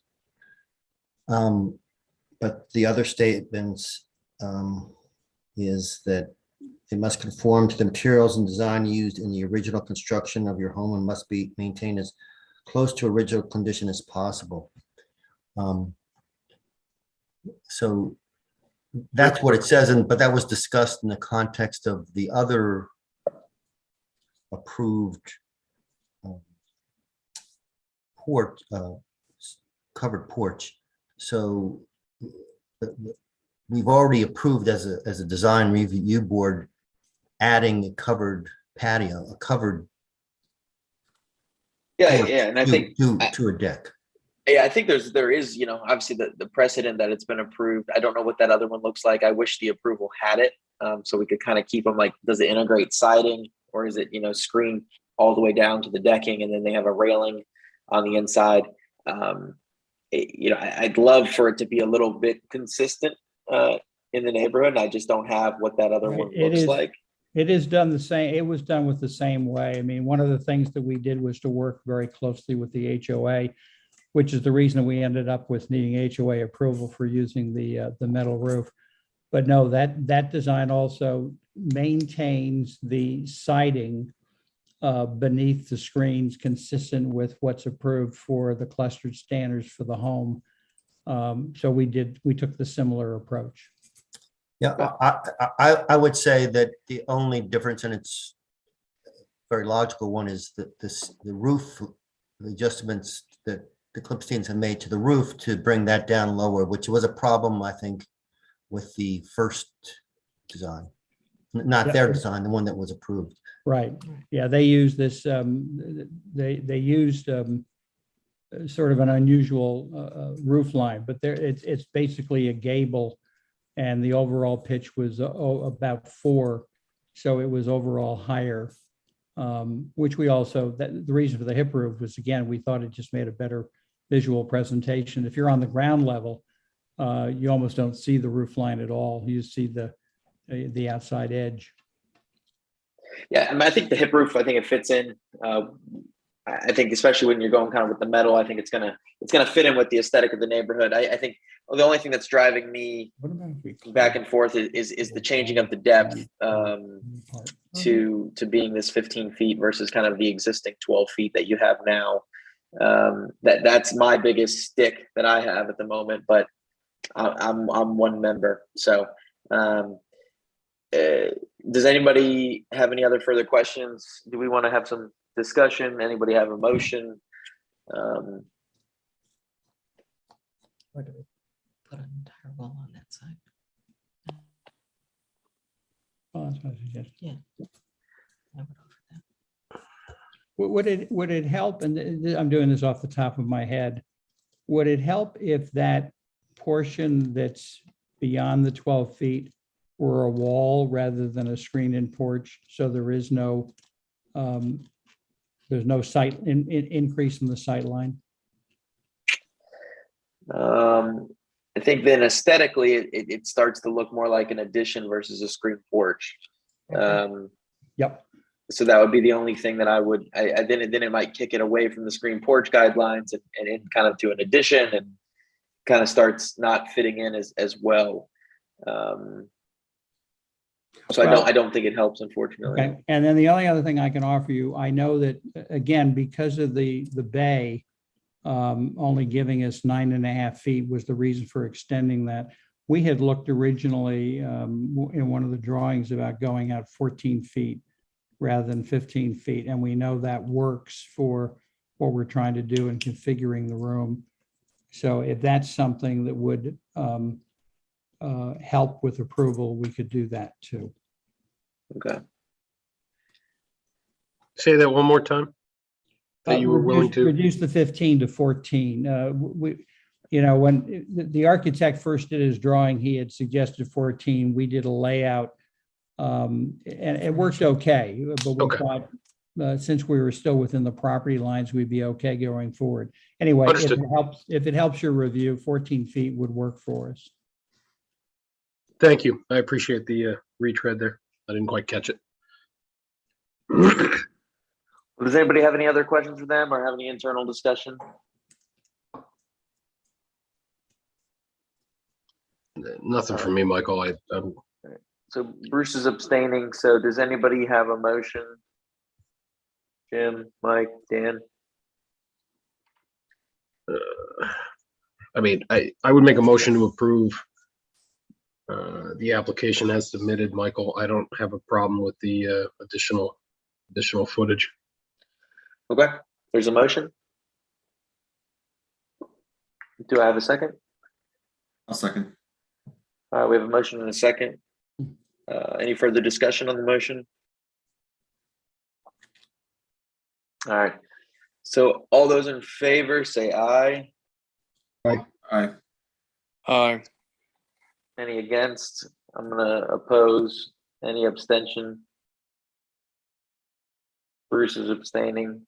But the other statements is that it must conform to the materials and design used in the original construction of your home and must be maintained as close to original condition as possible. So that's what it says, but that was discussed in the context of the other approved porch, covered porch. So we've already approved as a design review board, adding a covered patio, a covered and I think to a deck. Yeah, I think there is, obviously the precedent that it's been approved. I don't know what that other one looks like. I wish the approval had it, so we could kind of keep them like, does it integrate siding, or is it, screen all the way down to the decking, and then they have a railing on the inside? I'd love for it to be a little bit consistent in the neighborhood. I just don't have what that other one looks like. It is done the same. It was done with the same way. I mean, one of the things that we did was to work very closely with the HOA, which is the reason we ended up with needing HOA approval for using the metal roof. But no, that design also maintains the siding beneath the screens, consistent with what's approved for the clustered standards for the home. So we took the similar approach. Yeah, I would say that the only difference, and it's very logical one, is that the roof, the adjustments that the Clipsteins have made to the roof to bring that down lower, which was a problem, I think, with the first design, not their design, the one that was approved. Right. Yeah, they used this. They used sort of an unusual roof line, but it's basically a gable, and the overall pitch was about 4, so it was overall higher. Which we also, the reason for the hip roof was, again, we thought it just made a better visual presentation. If you're on the ground level, you almost don't see the roof line at all. You see the outside edge. Yeah, I mean, I think the hip roof, I think it fits in. I think especially when you're going kind of with the metal, I think it's gonna fit in with the aesthetic of the neighborhood. I think the only thing that's driving me back and forth is the changing of the depth to being this 15 feet versus kind of the existing 12 feet that you have now. That's my biggest stick that I have at the moment, but I'm one member. So does anybody have any other further questions? Do we want to have some discussion? Anybody have a motion? Or do we put an entire wall on that side? Oh, that's my suggestion. Yeah. I would offer that. Would it help, and I'm doing this off the top of my head, would it help if that portion that's beyond the 12 feet were a wall rather than a screened-in porch, so there is no, there's no sight increase in the sight line? I think then aesthetically, it starts to look more like an addition versus a screened porch. Yep. So that would be the only thing that I would. Then it might kick it away from the screened porch guidelines and in kind of to an addition, and kind of starts not fitting in as well. So I don't think it helps, unfortunately. Okay. And then the only other thing I can offer you, I know that, again, because of the bay only giving us 9.5 feet was the reason for extending that. We had looked originally in one of the drawings about going out 14 feet rather than 15 feet. And we know that works for what we're trying to do in configuring the room. So if that's something that would help with approval, we could do that too. Okay. Say that one more time. That you were willing to reduce the 15 to 14. When the architect first did his drawing, he had suggested 14. We did a layout, and it worked okay. But we thought, since we were still within the property lines, we'd be okay going forward. Anyway, if it helps your review, 14 feet would work for us. Thank you. I appreciate the retread there. I didn't quite catch it. Does anybody have any other questions for them or have any internal discussion? Nothing for me, Michael. I'm So Bruce is abstaining. So does anybody have a motion? Jim, Mike, Dan? I would make a motion to approve the application as submitted, Michael. I don't have a problem with the additional footage. Okay, there's a motion. Do I have a second? I'll second. All right, we have a motion and a second. Any further discussion on the motion? All right. So all those in favor say aye. Aye. Aye. Aye. Any against? I'm gonna oppose. Any abstention? Bruce is abstaining.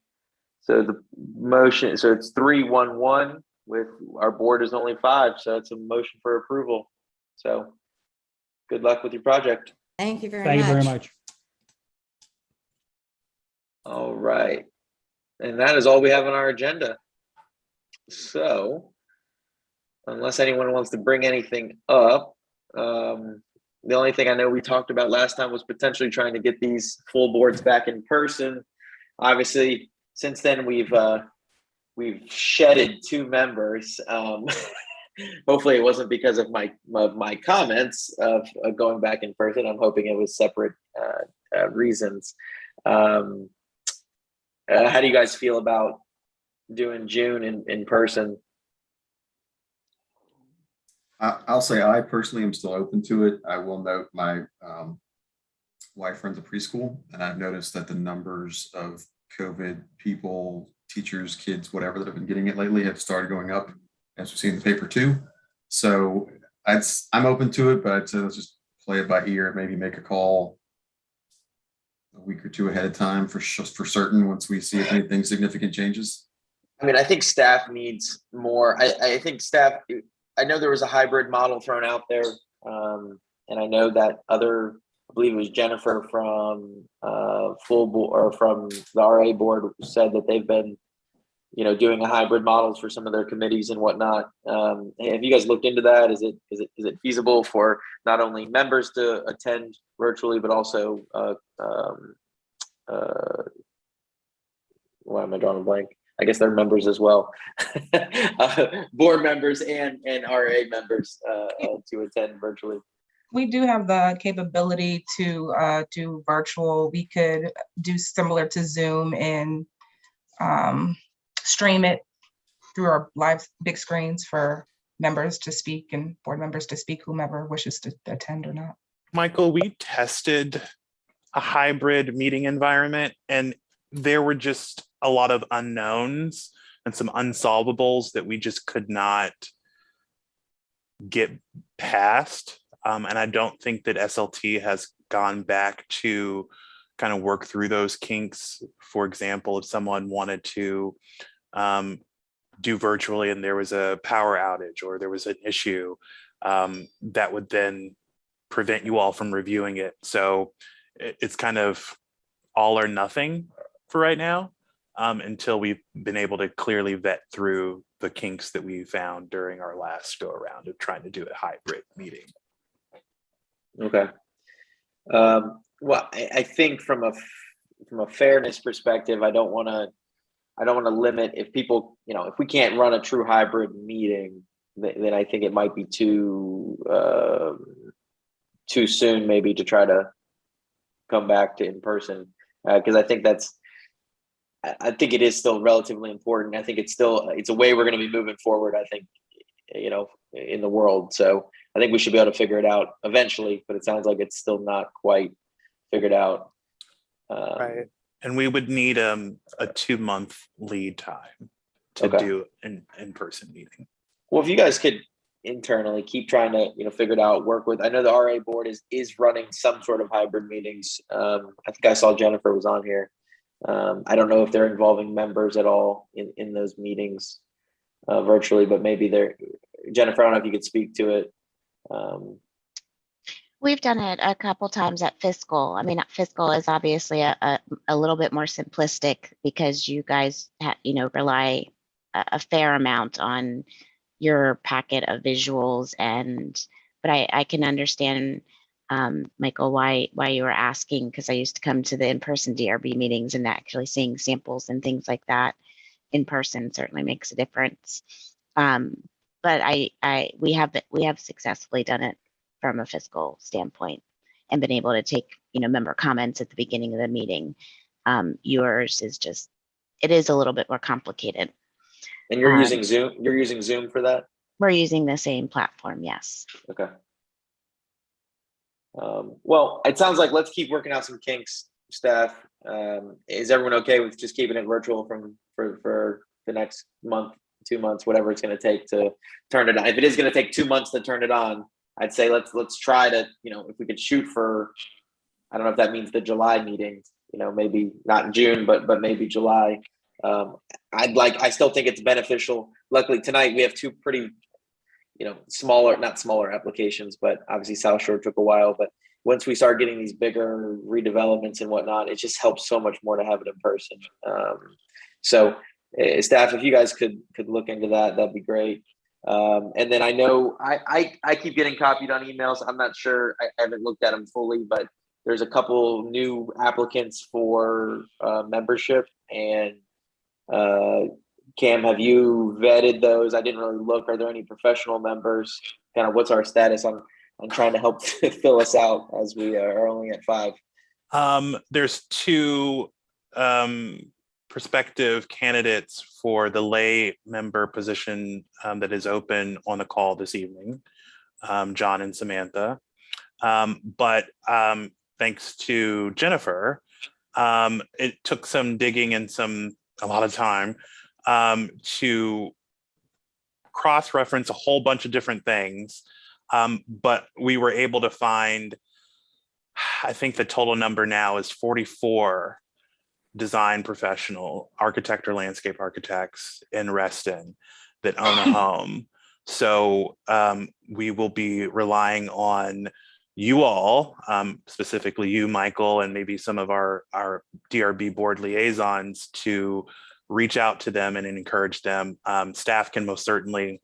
So the motion, so it's 3-1-1 with our board is only 5. So it's a motion for approval. So good luck with your project. Thank you very Thank much. you very much. All right. And that is all we have on our agenda. So unless anyone wants to bring anything up, the only thing I know we talked about last time was potentially trying to get these full boards back in person. Obviously, since then we've shedded 2 members. Hopefully, it wasn't because of my comments of going back in person. I'm hoping it was separate reasons. How do you guys feel about doing June in person? I'll say I personally am still open to it. I will note my wife runs a preschool, and I've noticed that the numbers of COVID people, teachers, kids, whatever, that have been getting it lately have started going up, as we see in the paper too. So I'm open to it, but I'd say let's just play it by ear, maybe make a call a week or 2 ahead of time for certain once we see if anything significant changes. I mean, I think staff needs more. I think staff, I know there was a hybrid model thrown out there, and I know that I believe it was Jennifer from full board or from the RA board said that they've been, doing a hybrid models for some of their committees and whatnot. Have you guys looked into that? Is it feasible for not only members to attend virtually, but also why am I drawing a blank? I guess they're members as well, board members and RA members to attend virtually. We do have the capability to do virtual. We could do similar to Zoom and stream it through our live big screens for members to speak and board members to speak, whomever wishes to attend or not. Michael, we tested a hybrid meeting environment, and there were just a lot of unknowns and some unsolvables that we just could not get past. And I don't think that SLT has gone back to kind of work through those kinks. For example, if someone wanted to do virtually and there was a power outage or there was an issue, that would then prevent you all from reviewing it. So it's kind of all or nothing for right now, until we've been able to clearly vet through the kinks that we found during our last go around of trying to do a hybrid meeting. Okay. Well, I think from a fairness perspective, I don't want to limit if people, if we can't run a true hybrid meeting, then I think it might be too soon maybe to try to come back to in person, because I think it is still relatively important. I think it's a way we're going to be moving forward, I think, in the world. So I think we should be able to figure it out eventually, but it sounds like it's still not quite figured out. Right. And we would need a 2-month lead time to do an in-person meeting. Well, if you guys could internally keep trying to, figure it out, work with, I know the RA board is running some sort of hybrid meetings. I think I saw Jennifer was on here. I don't know if they're involving members at all in those meetings virtually, but maybe Jennifer, I don't know if you could speak to it. We've done it a couple times at fiscal. I mean, fiscal is obviously a little bit more simplistic because you guys rely a fair amount on your packet of visuals, but I can understand, Michael, why you were asking, because I used to come to the in-person DRB meetings, and actually seeing samples and things like that in person certainly makes a difference. But we have successfully done it from a fiscal standpoint and been able to take member comments at the beginning of the meeting. Yours is it is a little bit more complicated. And you're using Zoom. You're using Zoom for that? We're using the same platform, yes. Okay. Well, it sounds like let's keep working out some kinks, staff. Is everyone okay with just keeping it virtual for the next month, 2 months, whatever it's going to take to turn it on? If it is going to take 2 months to turn it on, I'd say let's try to, if we could shoot for, I don't know if that means the July meeting, maybe not in June, but maybe July. I still think it's beneficial. Luckily tonight we have two pretty, not smaller applications, but obviously South Shore took a while, but once we start getting these bigger redevelopments and whatnot, it just helps so much more to have it in person. So staff, if you guys could look into that, that'd be great. And then I know I keep getting copied on emails. I'm not sure, I haven't looked at them fully, but there's a couple new applicants for membership. And Cam, have you vetted those? I didn't really look. Are there any professional members? Kind of what's our status on trying to help fill us out as we are only at 5? There's 2 prospective candidates for the lay member position that is open on the call this evening, John and Samantha. But thanks to Jennifer, it took some digging and a lot of time to cross-reference a whole bunch of different things. But we were able to find, I think the total number now is 44 design professional architect or landscape architects in Reston that own a home. So we will be relying on you all, specifically you, Michael, and maybe some of our DRB board liaisons to reach out to them and encourage them. Staff can most certainly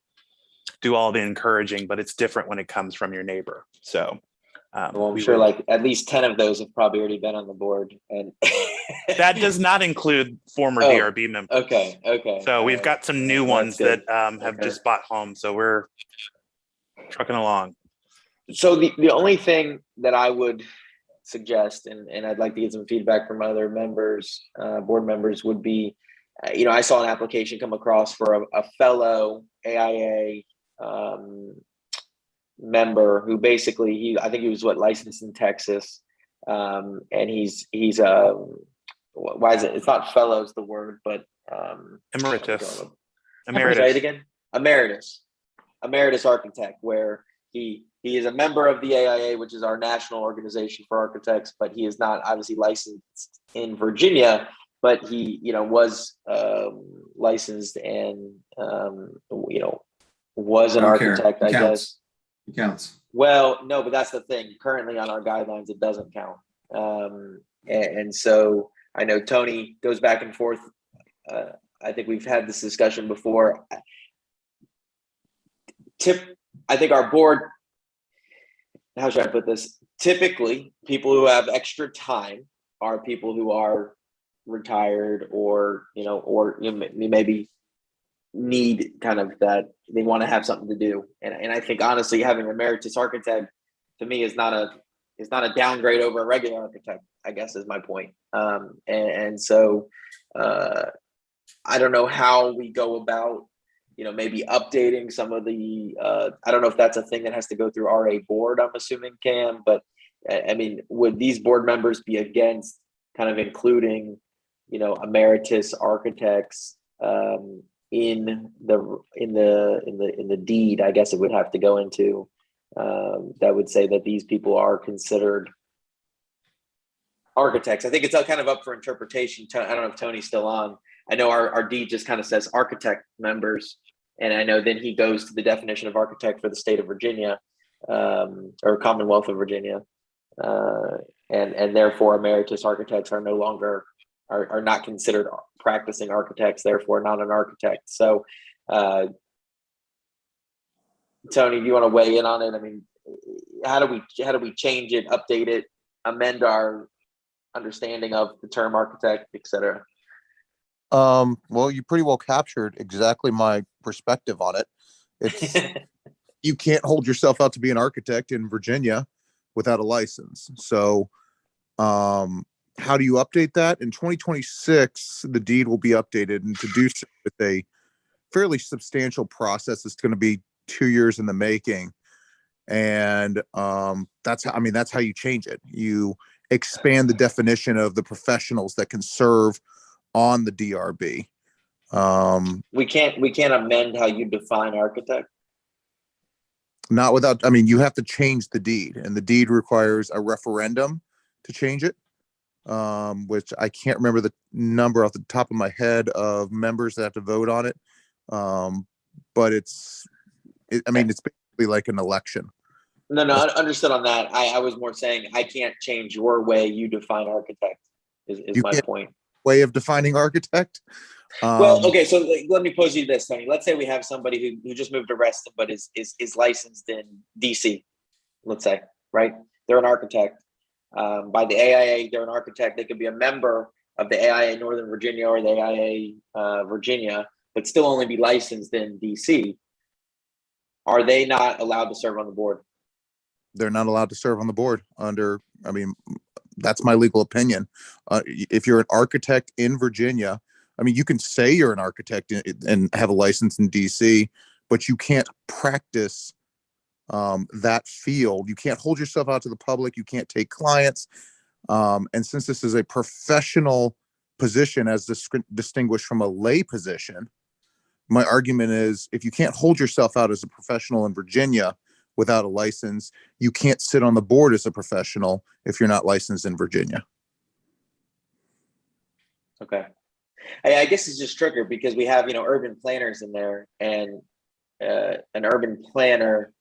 do all the encouraging, but it's different when it comes from your neighbor. So well, I'm sure like at least 10 of those have probably already been on the board. And that does not include former DRB members. Okay. So we've got some new ones that have just bought homes. So we're trucking along. So the only thing that I would suggest, and I'd like to get some feedback from other members, board members, would be, I saw an application come across for a fellow AIA member who basically I think he was licensed in Texas, and he's why is it? It's not fellows the word, but emeritus. Say it again. Emeritus architect, where he is a member of the AIA, which is our national organization for architects, but he is not obviously licensed in Virginia, but he, was licensed and, was an architect, I guess. It counts. Well, no, but that's the thing. Currently on our guidelines, it doesn't count. And so I know Tony goes back and forth. I think we've had this discussion before. I think our board, how should I put this? Typically, people who have extra time are people who are retired or maybe need kind of that they want to have something to do. And I think honestly, having an emeritus architect to me is not a downgrade over a regular architect, I guess is my point. So I don't know how we go about, maybe updating some of the, I don't know if that's a thing that has to go through RA board, I'm assuming, Cam, but I mean, would these board members be against kind of including, emeritus architects in the deed? I guess it would have to go into, that would say that these people are considered architects. I think it's kind of up for interpretation. I don't know if Tony's still on. I know our deed just kind of says architect members. And I know then he goes to the definition of architect for the state of Virginia, or Commonwealth of Virginia. And therefore emeritus architects are no longer, are not considered practicing architects, therefore not an architect. So Tony, do you want to weigh in on it? I mean, how do we change it, update it, amend our understanding of the term architect, et cetera? Well, you pretty well captured exactly my perspective on it. It's you can't hold yourself out to be an architect in Virginia without a license. So how do you update that? In 2026, the deed will be updated, and to do so with a fairly substantial process. It's going to be 2 years in the making. And that's how you change it. You expand the definition of the professionals that can serve on the DRB. We can't amend how you define architect. Not without, you have to change the deed, and the deed requires a referendum to change it, which I can't remember the number off the top of my head of members that have to vote on it. But it's basically like an election. No, understood on that. I was more saying I can't change your way you define architect is my point. Way of defining architect? Well, okay, so let me pose you this, Tony. Let's say we have somebody who just moved to Reston but is licensed in DC, let's say, right? They're an architect. By the AIA, they're an architect. They could be a member of the AIA Northern Virginia or the AIA Virginia, but still only be licensed in DC. Are they not allowed to serve on the board? They're not allowed to serve on the board that's my legal opinion. If you're an architect in Virginia, you can say you're an architect and have a license in DC, but you can't practice that field. You can't hold yourself out to the public. You can't take clients. And since this is a professional position as distinguished from a lay position, my argument is if you can't hold yourself out as a professional in Virginia without a license, you can't sit on the board as a professional if you're not licensed in Virginia. Okay. I guess it's just triggered because we have, urban planners in there, and an urban planner,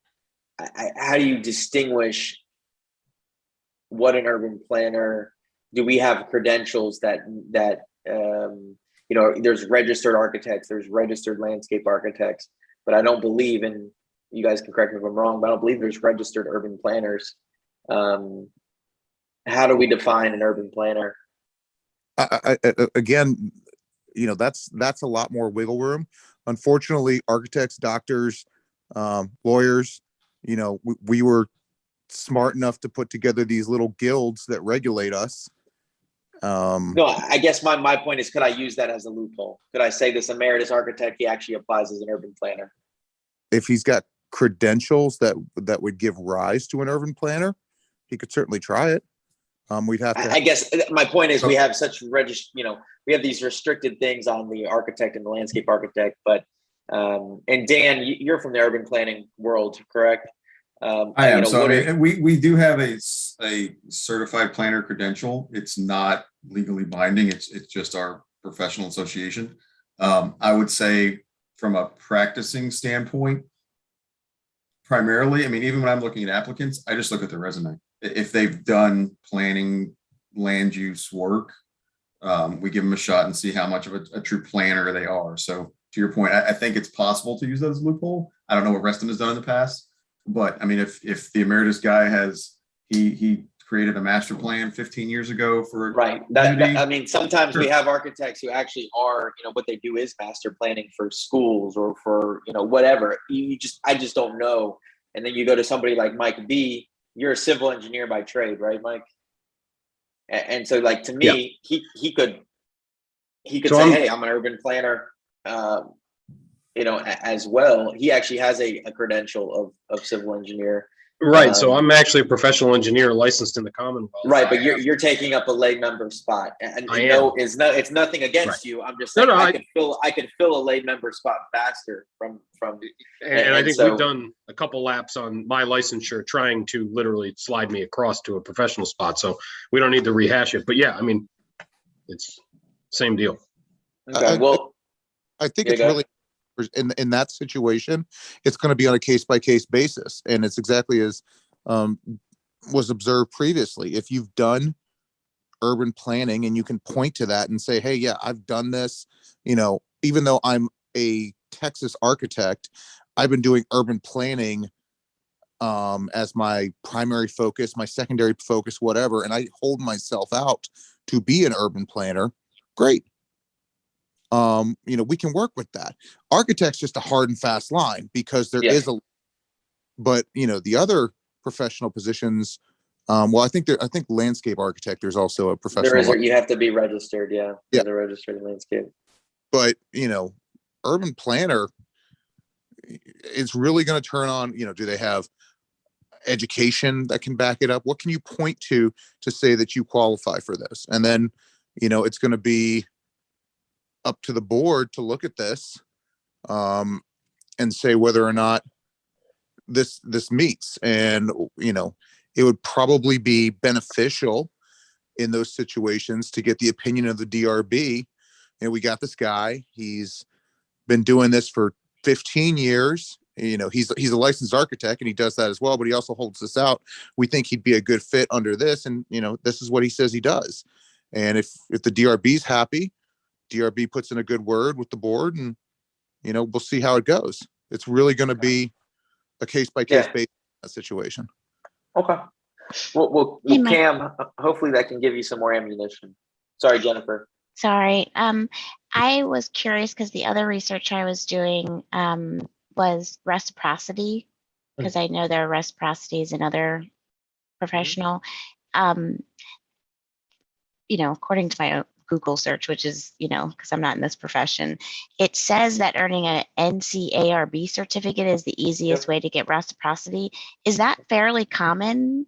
how do you distinguish what an urban planner? Do we have credentials that there's registered architects, there's registered landscape architects, but I don't believe in, you guys can correct me if I'm wrong, but I don't believe there's registered urban planners. How do we define an urban planner? Again, that's a lot more wiggle room. Unfortunately, architects, doctors, lawyers, we were smart enough to put together these little guilds that regulate us. No, I guess my point is, could I use that as a loophole? Could I say this emeritus architect, he actually applies as an urban planner? If he's got credentials that would give rise to an urban planner, he could certainly try it. We'd have to. I guess my point is, we have such we have these restricted things on the architect and the landscape architect, but and Dan, you're from the urban planning world, correct? I am. So we do have a certified planner credential. It's not legally binding. It's just our professional association. I would say from a practicing standpoint, primarily, I mean, even when I'm looking at applicants, I just look at their resume. If they've done planning, land use work, we give them a shot and see how much of a true planner they are. So to your point, I think it's possible to use that as a loophole. I don't know what Reston has done in the past, but I mean, if the emeritus guy he created a master plan 15 years ago for right. I mean, sometimes we have architects who actually are, what they do is master planning for schools or for, whatever. I just don't know. And then you go to somebody like Mike B. You're a civil engineer by trade, right, Mike? And so, like, to me, he could say, hey, I'm an urban planner, as well. He actually has a credential of civil engineer. Right. So I'm actually a professional engineer licensed in the Commonwealth. Right, but you're taking up a lay member spot, and it's nothing against you. I'm just saying I could fill a lay member spot faster from. And I think we've done a couple laps on my licensure, trying to literally slide me across to a professional spot. So we don't need to rehash it. But yeah, I mean, it's same deal. Okay, well, I think it's really. In that situation, it's going to be on a case-by-case basis, and it's exactly as was observed previously. If you've done urban planning and you can point to that and say, hey, yeah, I've done this, even though I'm a Texas architect, I've been doing urban planning as my primary focus, my secondary focus, whatever, and I hold myself out to be an urban planner, great. We can work with that. Architect's just a hard and fast line because there is but the other professional positions, I think landscape architect, there's also a professional. You have to be registered. Yeah. The registered landscape. But, urban planner, it's really going to turn on, do they have education that can back it up? What can you point to say that you qualify for this? And then, it's going to be up to the board to look at this and say whether or not this meets. And it would probably be beneficial in those situations to get the opinion of the DRB. We got this guy, he's been doing this for 15 years. He's a licensed architect and he does that as well, but he also holds this out. We think he'd be a good fit under this, and this is what he says he does. And if the DRB's happy, DRB puts in a good word with the board, and we'll see how it goes. It's really going to be a case-by-case basis in that situation. Okay. Well, Cam, hopefully that can give you some more ammunition. Sorry, Jennifer. Sorry. I was curious because the other research I was doing was reciprocity, because I know there are reciprocities in other professional. According to my Google search, which is, because I'm not in this profession, it says that earning an NCARB certificate is the easiest way to get reciprocity. Is that fairly common?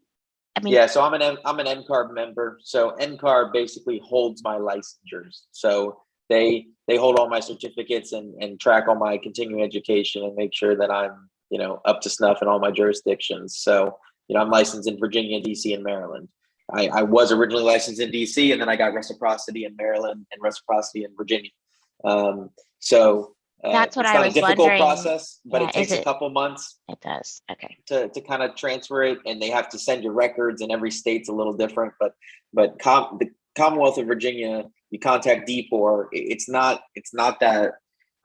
I mean, so I'm an NCARB member. So NCARB basically holds my licensures. So they hold all my certificates and track all my continuing education and make sure that I'm, up to snuff in all my jurisdictions. So, I'm licensed in Virginia, DC, and Maryland. I was originally licensed in DC, and then I got reciprocity in Maryland and reciprocity in Virginia. So That's what it's I not a was difficult wondering. process, but Yeah, it takes is a it- couple months It does. Okay. to kind of transfer it, and they have to send your records, and every state's a little different. But the Commonwealth of Virginia, you contact DPOR. It's not that.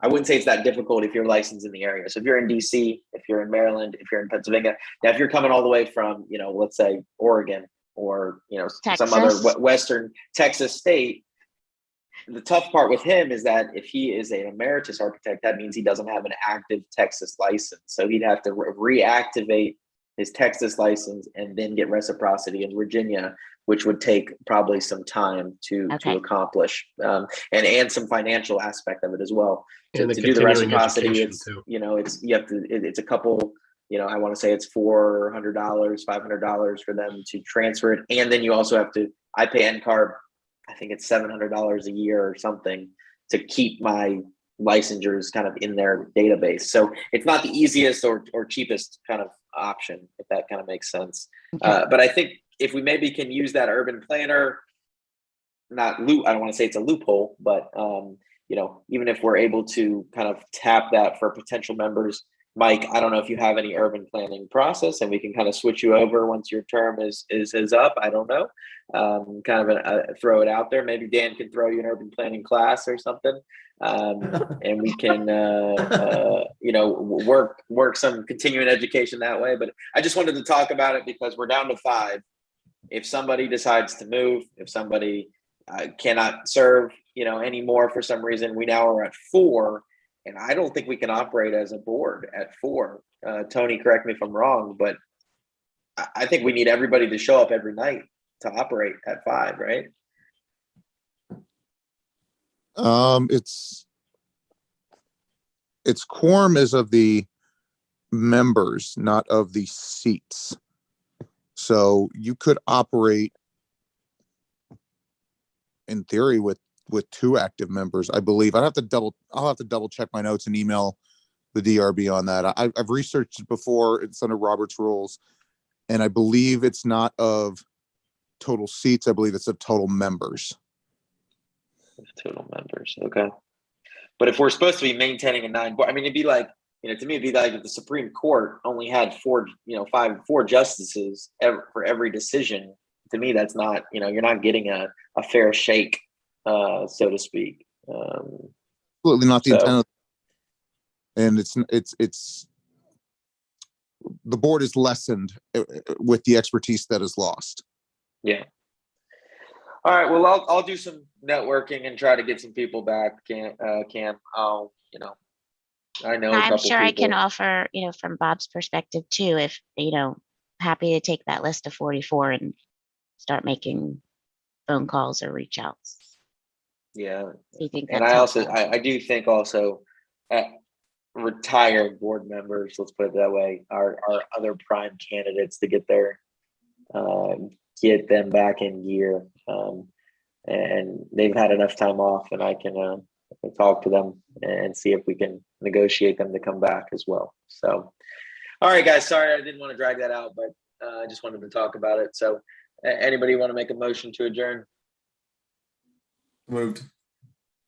I wouldn't say it's that difficult if you're licensed in the area. So if you're in DC, if you're in Maryland, if you're in Pennsylvania, now if you're coming all the way from, let's say Oregon or some other Texas. Western Texas state. The tough part with him is that if he is an emeritus architect, that means he doesn't have an active Texas license. So he'd have to reactivate his Texas license and then get reciprocity in Virginia, which would take probably some time to accomplish, and some financial aspect of it as well. And To the do the continuing reciprocity, education it's too. it's a couple. I want to say it's $400, $500 for them to transfer it, and then you also have to. I pay NCARB. I think it's $700 a year or something to keep my licensures kind of in their database. So it's not the easiest or cheapest kind of option, if that kind of makes sense. But I think if we maybe can use that urban planner, I don't want to say it's a loophole, but even if we're able to kind of tap that for potential members. Mike, I don't know if you have any urban planning process, and we can kind of switch you over once your term is up. I don't know. Kind of throw it out there. Maybe Dan can throw you an urban planning class or something, and we can work some continuing education that way. But I just wanted to talk about it because we're down to 5. If somebody decides to move, if somebody cannot serve anymore for some reason, we now are at 4. And I don't think we can operate as a board at 4. Tony, correct me if I'm wrong, but I think we need everybody to show up every night to operate at 5, right? It's quorum is of the members, not of the seats. So you could operate in theory with 2 active members, I believe. I'll have to double check my notes and email the DRB on that. I've researched it before. It's under Robert's rules, and I believe it's not of total seats. I believe it's of total members. Total members, okay. But if we're supposed to be maintaining a 9 board, I mean, it'd be like, to me, it'd be like if the Supreme Court only had 4 justices for every decision. To me, that's not, you're not getting a fair shake. So to speak. Absolutely not the intent. And it's the board is lessened with the expertise that is lost. Yeah. All right. Well, I'll do some networking and try to get some people back. Cam, I know. I'm sure I can offer, from Bob's perspective too, if, happy to take that list of 44 and start making phone calls or reach outs. Yeah. You think And that's I do think also retired board members, let's put it that way, are other prime candidates to get them back in gear. And they've had enough time off, and I can talk to them and see if we can negotiate them to come back as well. So, all right, guys, sorry, I didn't want to drag that out, but I just wanted to talk about it. So anybody want to make a motion to adjourn? Moved.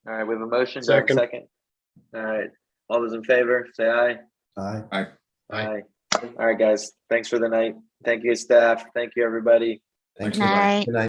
All right, we have a motion. Second. All right, all those in favor, say aye. Aye. Aye. Aye. All right, guys, thanks for the night. Thank you, staff. Thank you, everybody. Thank Good night. Good night.